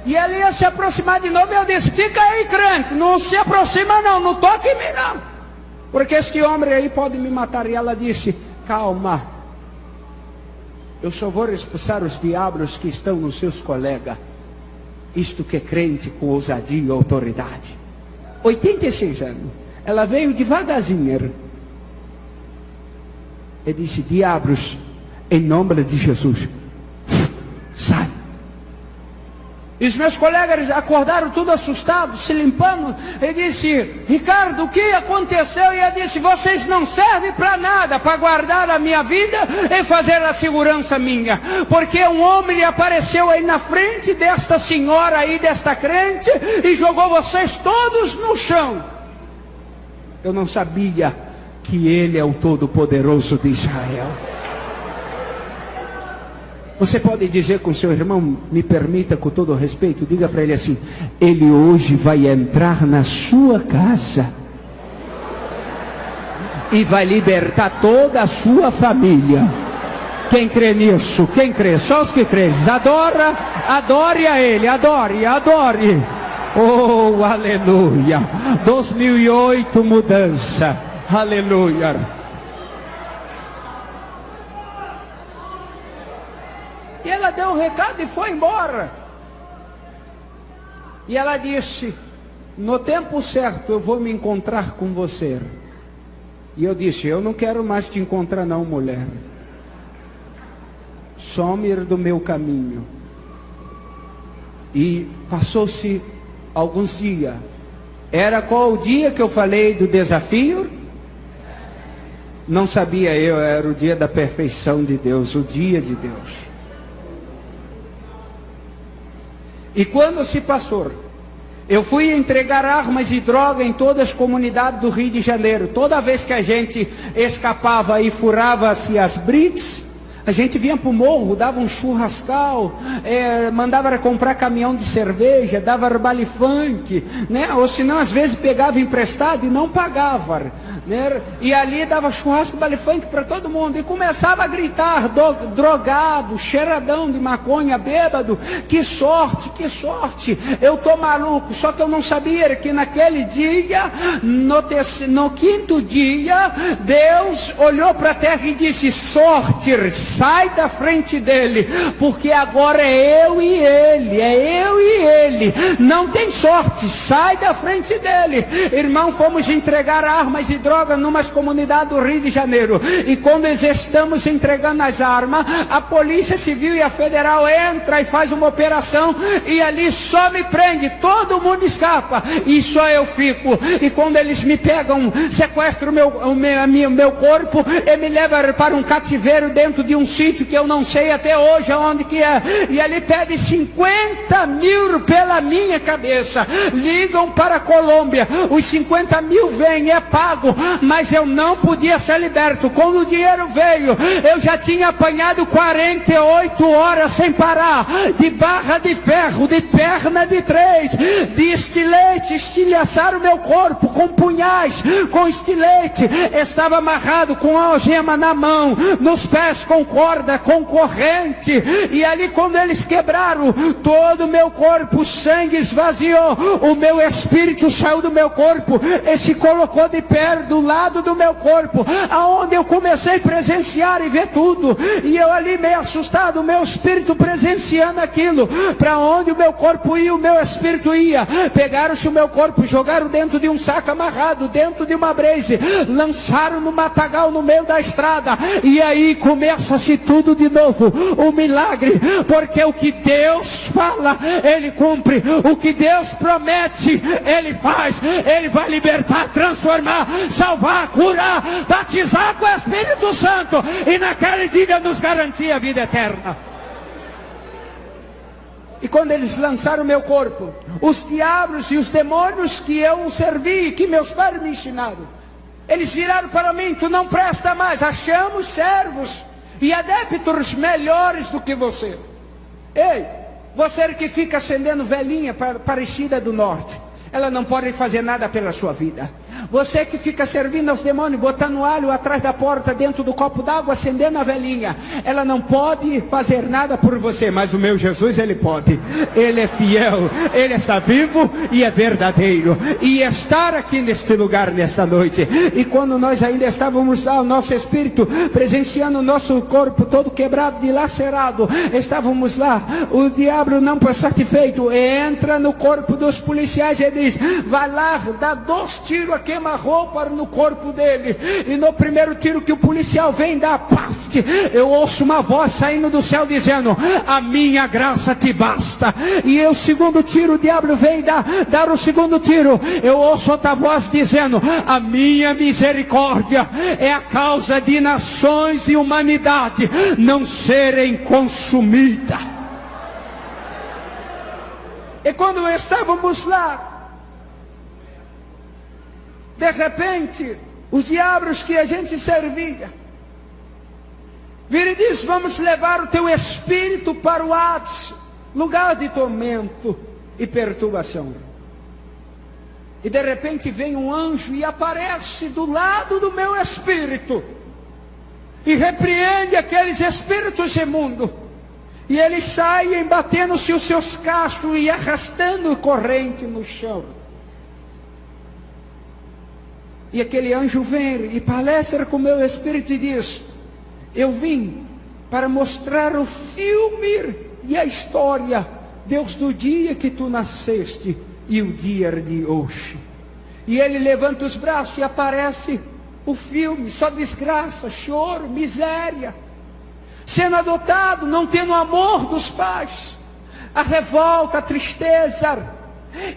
E ele ia se aproximar de novo, e eu disse: fica aí, crente, não se aproxima não, não toque em mim não, porque este homem aí pode me matar. E ela disse: calma, eu só vou expulsar os diabos que estão nos seus colegas. Isto que é crente com ousadia e autoridade. 86 anos. Ela veio devagarzinho e disse: diabos, em nome de Jesus, sai. E os meus colegas acordaram tudo assustados, se limpando. E disse: Ricardo, o que aconteceu? E eu disse: vocês não servem para nada, para guardar a minha vida e fazer a segurança minha. Porque um homem apareceu aí na frente desta senhora aí, desta crente, e jogou vocês todos no chão. Eu não sabia que ele é o Todo-Poderoso de Israel. Você pode dizer com seu irmão, me permita com todo respeito, diga para ele assim: ele hoje vai entrar na sua casa e vai libertar toda a sua família. Quem crê nisso? Quem crê? Só os que crêem. Adore a ele, adore. Oh, aleluia. 2008 mudança. Aleluia. E ela deu um recado e foi embora. E ela disse: no tempo certo eu vou me encontrar com você. E eu disse: eu não quero mais te encontrar não, mulher. Some do meu caminho. E passou-se alguns dias. Era qual o dia que eu falei do desafio? Não sabia eu, era o dia da perfeição de Deus, o dia de Deus. E quando se passou, eu fui entregar armas e droga em todas as comunidades do Rio de Janeiro. Toda vez que a gente escapava e furava-se as brits, a gente vinha para o morro, dava um churrascal, mandava comprar caminhão de cerveja, dava baile funk, né? Ou senão às vezes pegava emprestado e não pagava, né? E ali dava churrasco, baile funk para todo mundo. E começava a gritar, drogado, cheiradão de maconha, bêbado: que sorte, eu tô maluco. Só que eu não sabia que naquele dia, no quinto dia, Deus olhou para a terra e disse: sorte, sai da frente dele, porque agora é eu e ele, não tem sorte, sai da frente dele. Irmão, fomos entregar armas e drogas droga numa comunidades do Rio de Janeiro. E quando eles estamos entregando as armas, a Polícia Civil e a Federal entra e faz uma operação, e ali só me prende, todo mundo escapa, e só eu fico. E quando eles me pegam, sequestram o meu corpo e me levam para um cativeiro dentro de um sítio que eu não sei até hoje aonde que é, e ele pede 50 mil pela minha cabeça. Ligam para a Colômbia, os 50 mil vêm, é pago, mas eu não podia ser liberto. Quando o dinheiro veio, eu já tinha apanhado 48 horas sem parar, de barra de ferro, de perna de 3, de estilete, estilhaçaram o meu corpo com punhais, com estilete, estava amarrado com a algema na mão, nos pés com corda, com corrente, e ali quando eles quebraram todo o meu corpo, o sangue esvaziou, o meu espírito saiu do meu corpo e se colocou de pé do lado do meu corpo, aonde eu comecei a presenciar e ver tudo, e eu ali meio assustado, o meu espírito presenciando aquilo, para onde o meu corpo ia, o meu espírito ia. Pegaram-se o meu corpo, jogaram dentro de um saco amarrado, dentro de uma brace, lançaram no matagal no meio da estrada, e aí começa-se tudo de novo, o milagre, porque o que Deus fala, Ele cumpre, o que Deus promete, Ele faz. Ele vai libertar, transformar, salvar, curar, batizar com o Espírito Santo, e naquele dia nos garantir a vida eterna. E quando eles lançaram meu corpo, os diabos e os demônios que eu servi, que meus pais me ensinaram, eles viraram para mim: tu não presta mais, achamos servos e adeptos melhores do que você. Ei, você que fica acendendo velhinha para Aparecida do Norte, ela não pode fazer nada pela sua vida. Você que fica servindo aos demônios, botando alho atrás da porta, dentro do copo d'água, acendendo a velhinha, ela não pode fazer nada por você, mas o meu Jesus, Ele pode. Ele é fiel, Ele está vivo e é verdadeiro, e estar aqui neste lugar, nesta noite. E quando nós ainda estávamos lá, o nosso espírito, presenciando o nosso corpo todo quebrado, dilacerado, estávamos lá, o diabo não foi satisfeito, entra no corpo dos policiais e diz: vai lá, dá 2 tiros a queima-roupa no corpo dele. E no primeiro tiro que o policial vem dar, paf, eu ouço uma voz saindo do céu dizendo: a minha graça te basta. E o segundo tiro, o diabo vem dar o segundo tiro, eu ouço outra voz dizendo: a minha misericórdia é a causa de nações e humanidade não serem consumidas. E quando estávamos lá, de repente, os diabos que a gente servia viram e diz: vamos levar o teu espírito para o Hades, lugar de tormento e perturbação. E de repente vem um anjo e aparece do lado do meu espírito e repreende aqueles espíritos imundos. E eles saem batendo-se os seus cachos e arrastando corrente no chão. E aquele anjo vem e palestra com o meu espírito e diz: eu vim para mostrar o filme e a história, Deus, do dia que tu nasceste e o dia de hoje. E ele levanta os braços e aparece o filme, só desgraça, choro, miséria, sendo adotado, não tendo o amor dos pais, a revolta, a tristeza.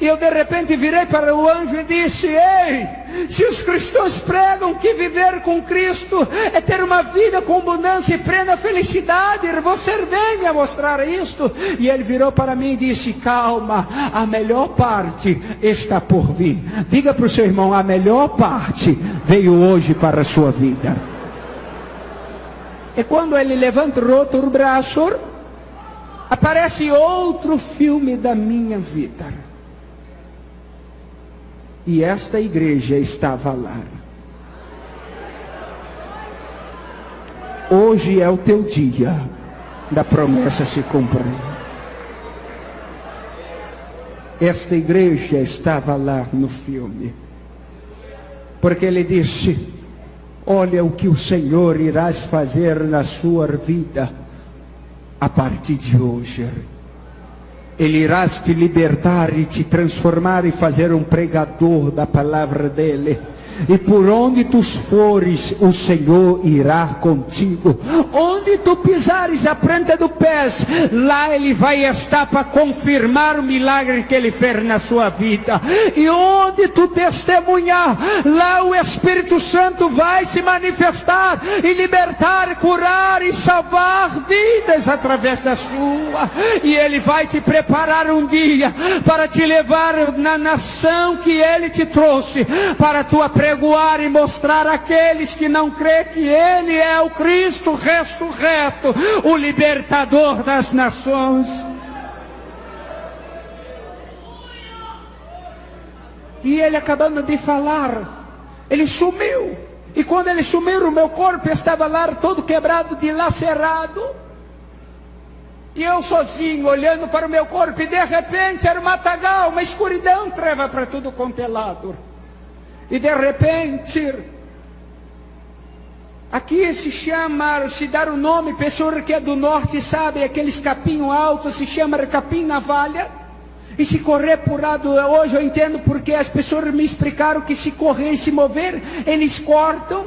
E eu de repente virei para o anjo e disse: ei, se os cristãos pregam que viver com Cristo é ter uma vida com abundância e plena felicidade, você vem me mostrar isto? E ele virou para mim e disse: calma, a melhor parte está por vir. Diga para o seu irmão: a melhor parte veio hoje para a sua vida. E quando ele levanta o outro braço, aparece outro filme da minha vida. E esta igreja estava lá. Hoje é o teu dia da promessa se cumprir. Esta igreja estava lá no filme. Porque ele disse: olha o que o Senhor irás fazer na sua vida a partir de hoje. Ele irá te libertar e te transformar e fazer um pregador da palavra dele. e por onde tu fores, o Senhor irá contigo. Onde tu pisares a planta do pé, lá Ele vai estar para confirmar o milagre que Ele fez na sua vida. E onde tu testemunhar, lá o Espírito Santo vai se manifestar e libertar, curar e salvar vidas através da sua. E Ele vai te preparar um dia para te levar na nação que Ele te trouxe, para tu apregoar e mostrar àqueles que não crê que Ele é o Cristo ressurreto, o libertador das nações. E Ele, acabando de falar, Ele sumiu. E quando Ele sumiu, o meu corpo estava lá todo quebrado, dilacerado. E eu sozinho, olhando para o meu corpo, e de repente era um matagal, uma escuridão, treva para tudo quanto é lado. E de repente, aqui se dar o nome, pessoa que é do norte sabe, aqueles capinhos altos, se chama capim navalha. E se correr por lado, hoje eu entendo porque as pessoas me explicaram que se correr e se mover, eles cortam.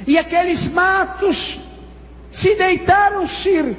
E aqueles matos se deitaram-se.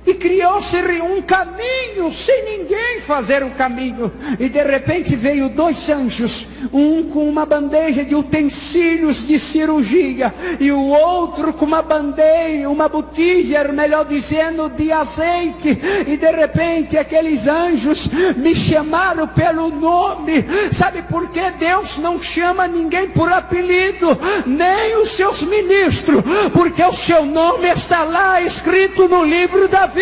E criou-se um caminho, sem ninguém fazer um caminho. E de repente veio 2 anjos, um com uma bandeja de utensílios de cirurgia, e o outro com uma bandeja, uma botija, melhor dizendo, de azeite. E de repente aqueles anjos me chamaram pelo nome. Sabe por que Deus não chama ninguém por apelido, nem os seus ministros? Porque o seu nome está lá escrito no livro da vida.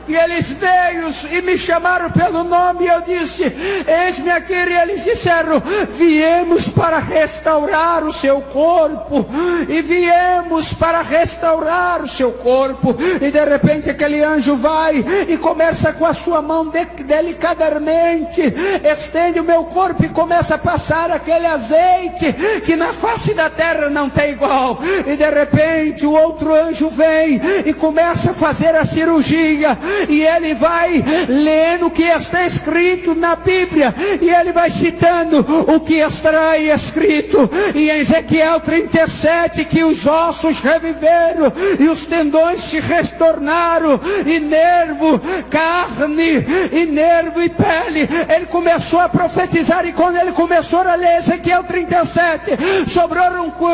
E eles veio e me chamaram pelo nome, e eu disse: eis-me aqui. E eles disseram: viemos para restaurar o seu corpo, e viemos para restaurar o seu corpo. E de repente aquele anjo vai e começa com a sua mão delicadamente, estende o meu corpo e começa a passar aquele azeite que na face da terra não tem igual. E de repente o outro anjo vem e começa a fazer a cirurgia. E ele vai lendo o que está escrito na Bíblia, e ele vai citando o que está escrito em Ezequiel 37, que os ossos reviveram e os tendões se retornaram, e nervo, carne, e nervo e pele. Ele começou a profetizar, e quando ele começou a ler Ezequiel 37,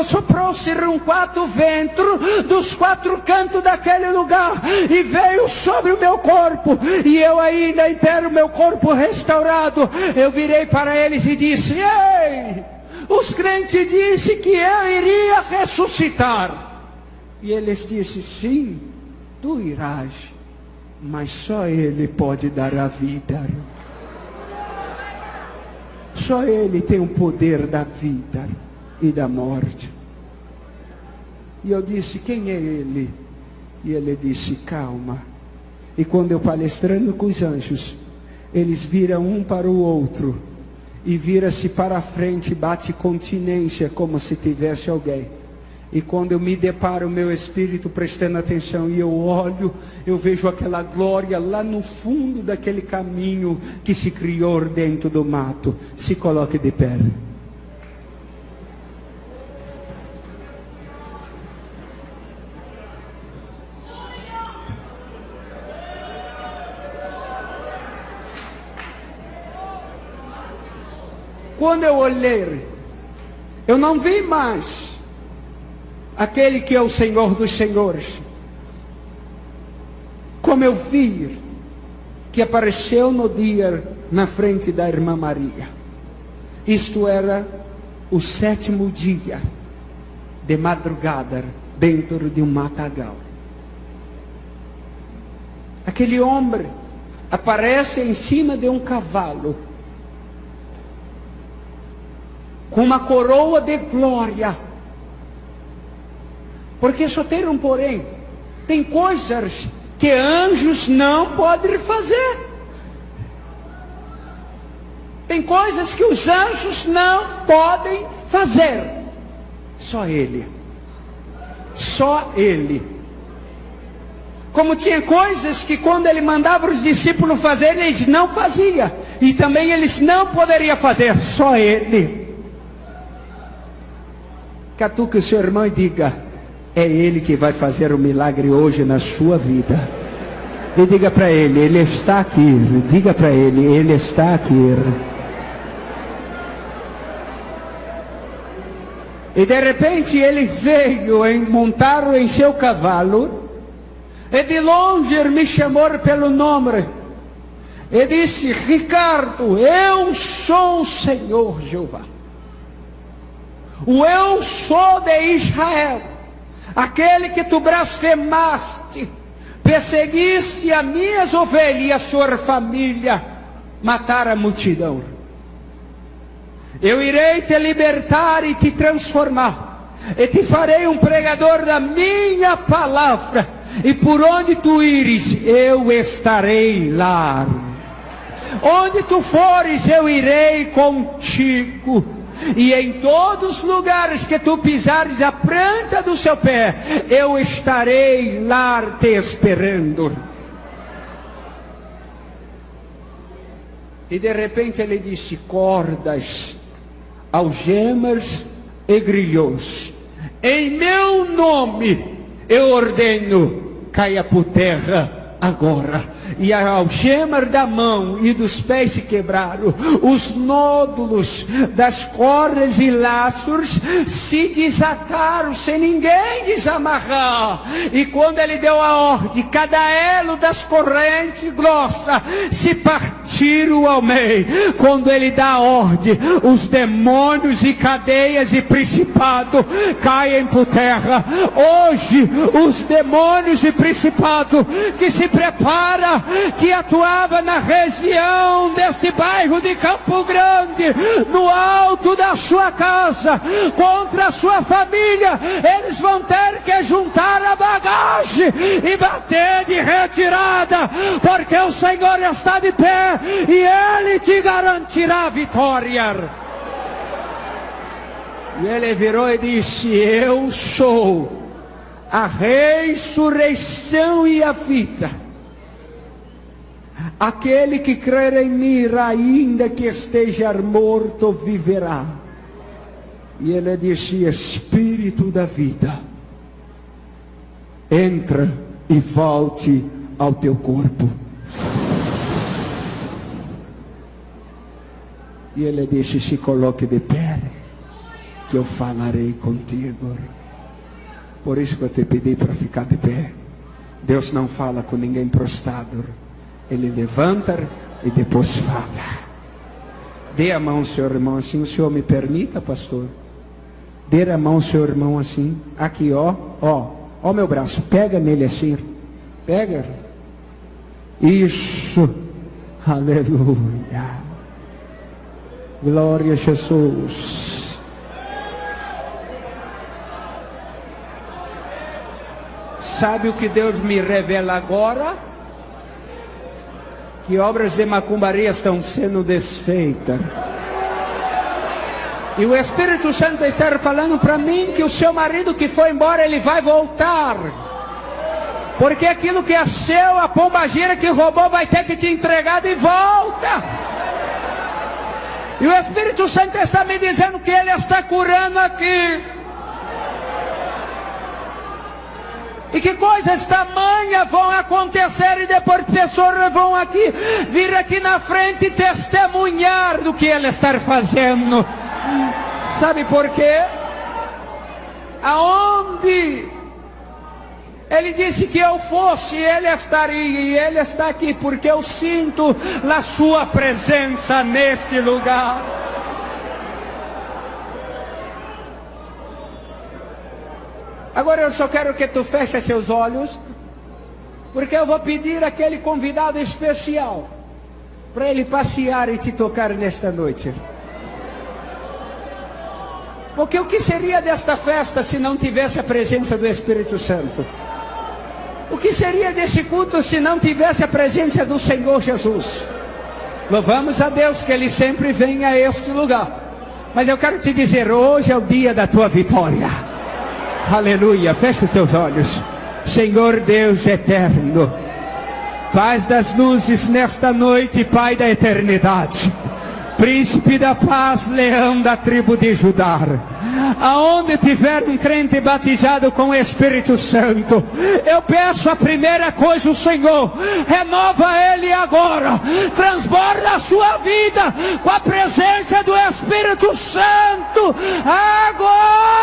soprou-se 4 ventos dos 4 cantos daquele lugar, e veio sobre o meu corpo, e eu ainda em pé, o meu corpo restaurado. Eu virei para eles e disse: ei, os crentes disseram que eu iria ressuscitar. E eles disseram: sim, tu irás, mas só Ele pode dar a vida. Só Ele tem o poder da vida e da morte. E eu disse: quem é Ele? E ele disse: calma. E quando eu palestrando com os anjos, eles viram um para o outro, e vira-se para a frente, bate continência como se tivesse alguém. E quando eu me deparo, o meu espírito prestando atenção, e eu olho, eu vejo aquela glória lá no fundo daquele caminho que se criou dentro do mato. Se coloque de pé. Quando eu olhei, eu não vi mais aquele que é o Senhor dos Senhores, como eu vi que apareceu no dia na frente da irmã Maria. Isto era o 7º dia de madrugada dentro de um matagal. Aquele homem aparece em cima de um cavalo, com uma coroa de glória. Porque só tem um porém: tem coisas que anjos não podem fazer. Tem coisas que os anjos não podem fazer. Só Ele. Só Ele. Como tinha coisas que quando Ele mandava os discípulos fazer, eles não faziam. E também eles não poderiam fazer, só Ele. Catuque o seu irmão e diga: é Ele que vai fazer o milagre hoje na sua vida. E diga para Ele: Ele está aqui. Diga para Ele: Ele está aqui. E de repente ele veio montado em seu cavalo, e de longe me chamou pelo nome, e disse: Ricardo, eu sou o Senhor Jeová, o eu sou de Israel, aquele que tu blasfemaste, perseguiste as minhas ovelhas e a sua família, matar a multidão. Eu irei te libertar e te transformar, e te farei um pregador da minha palavra, e por onde tu ires, eu estarei lá. Onde tu fores, eu irei contigo, e em todos os lugares que tu pisares a planta do seu pé, eu estarei lá te esperando. E de repente ele disse: cordas, algemas e grilhões, em meu nome eu ordeno, caia por terra agora. E as algemas da mão e dos pés se quebraram, os nódulos das cordas e laços se desataram sem ninguém desamarrar. E quando ele deu a ordem, cada elo das correntes grossas se partiram ao meio. Quando ele dá a ordem, os demônios e cadeias e principados caem por terra. Hoje os demônios e principados que se preparam, que atuava na região deste bairro de Campo Grande, no alto da sua casa, contra a sua família, eles vão ter que juntar a bagagem e bater de retirada, porque o Senhor está de pé e Ele te garantirá a vitória. E ele virou e disse: eu sou a ressurreição e a vida. Aquele que crer em mim, ainda que esteja morto, viverá. E ele disse: Espírito da vida, entra e volte ao teu corpo. E ele disse: se coloque de pé, que eu falarei contigo. Por isso que eu te pedi para ficar de pé. Deus não fala com ninguém prostrado. Ele levanta e depois fala. Dê a mão ao seu irmão assim. O senhor me permita, pastor? Dê a mão ao seu irmão assim. Aqui, ó. Ó meu braço. Pega nele assim. Pega. Isso. Aleluia. Glória a Jesus. Sabe o que Deus me revela agora? Que obras de macumbaria estão sendo desfeitas. E o Espírito Santo está falando para mim que o seu marido que foi embora, ele vai voltar. Porque aquilo que é seu, a pombagira que roubou, vai ter que te entregar de volta. E o Espírito Santo está me dizendo que Ele está curando aqui. E que coisas tamanhas vão acontecer, e depois pessoas vão aqui, vir aqui na frente e testemunhar do que Ele está fazendo. Sabe por quê? Aonde Ele disse que eu fosse, Ele estaria, e Ele está aqui, porque eu sinto a sua presença neste lugar. Agora eu só quero que tu feche seus olhos, porque eu vou pedir aquele convidado especial para ele passear e te tocar nesta noite. Porque o que seria desta festa se não tivesse a presença do Espírito Santo? O que seria desse culto se não tivesse a presença do Senhor Jesus? Louvamos a Deus que Ele sempre vem a este lugar. Mas eu quero te dizer, hoje é o dia da tua vitória. Aleluia, feche os seus olhos. Senhor Deus eterno, Paz das luzes nesta noite, Pai da eternidade. Príncipe da paz, leão da tribo de Judá. Aonde tiver um crente batizado com o Espírito Santo, eu peço a primeira coisa, o Senhor, renova ele agora, transborda a sua vida com a presença do Espírito Santo, agora!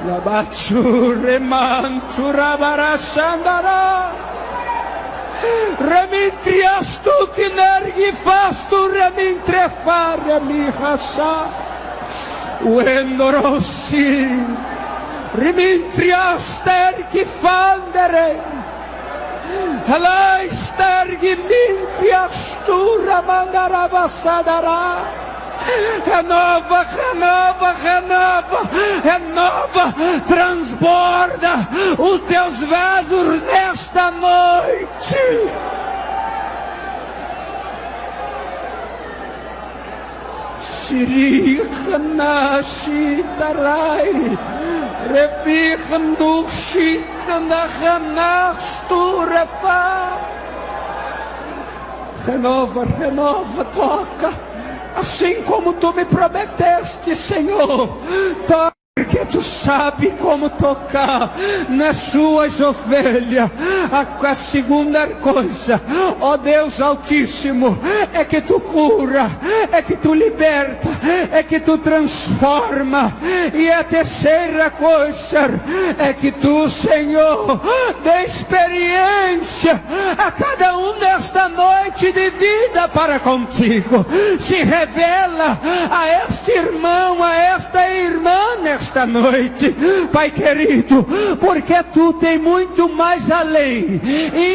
Labatsure mantura barasandara. Remintrias tu kinergi fastu remintrefare mi hasa. Uendorossi. Remintrias tergi fandere. Halai stergi mintrias tu ramandara basadara. Renova, renova, renova, renova, transborda os teus vasos nesta noite. Shirikana shitarai, revichnu shikana hanastu refa. Renova, renova, toca. Assim como tu me prometeste, Senhor, porque tu sabe como tocar nas suas ovelhas. A segunda coisa, ó Deus Altíssimo, é que tu cura, é que tu liberta, é que tu transforma. E a terceira coisa é que tu, Senhor, dê experiência a cada um nesta noite de vida para contigo. Se revela a este irmão, a esta irmã nesta noite, Pai querido, porque tu tem muito mais além,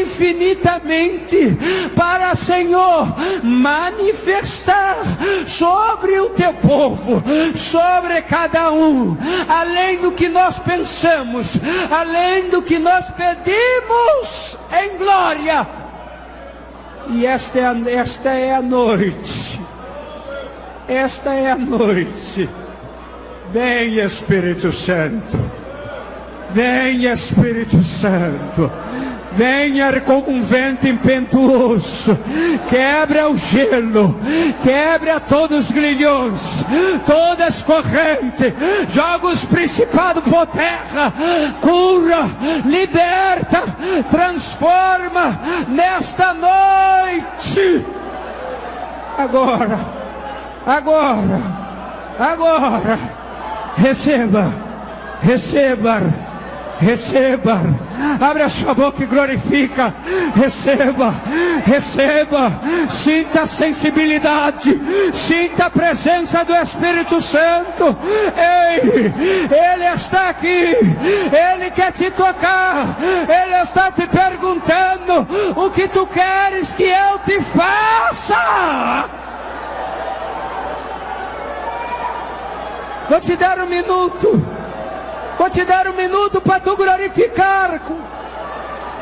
infinitamente, para, Senhor, manifestar sobre o teu povo, sobre cada um, além do que nós pensamos, além do que nós pedimos em glória. E esta é a noite, esta é a noite. Vem, Espírito Santo, vem, Espírito Santo, venha como um vento impetuoso, quebra o gelo, quebra todos os grilhões, todas as correntes, joga os principados por terra, cura, liberta, transforma nesta noite, agora, agora, agora. Receba, receba, receba. Abre a sua boca e glorifica. Receba, receba. Sinta a sensibilidade, sinta a presença do Espírito Santo. Ei, Ele está aqui, Ele quer te tocar, Ele está te perguntando: o que tu queres que eu te faça? Vou te dar um minuto. Vou te dar um minuto para tu glorificar.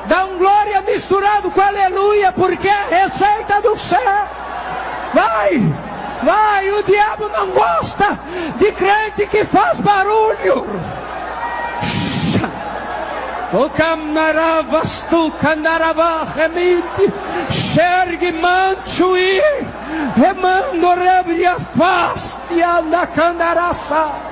Dá um glória misturado com aleluia, porque é a receita do céu. Vai, vai. O diabo não gosta de crente que faz barulho. O camaravastu tu candarava remite, xergue manchuí, remando rebria fastia na candaraça.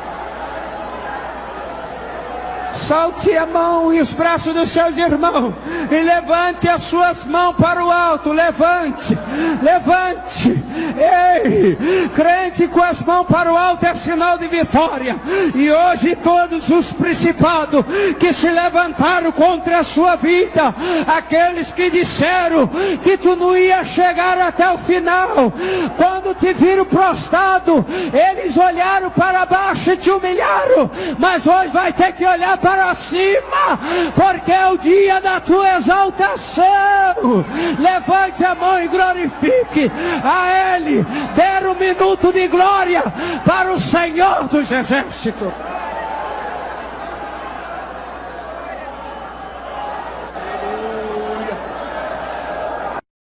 Solte a mão e os braços dos seus irmãos e levante as suas mãos para o alto. Levante, levante. Ei, crente com as mãos para o alto é sinal de vitória. E hoje todos os principados que se levantaram contra a sua vida, aqueles que disseram que tu não ia chegar até o final, quando te viram prostrado, eles olharam para baixo e te humilharam, mas hoje vai ter que olhar para cima, porque é o dia da tua exaltação. Levante a mão e glorifique a Ele. Dê um minuto de glória para o Senhor dos Exércitos.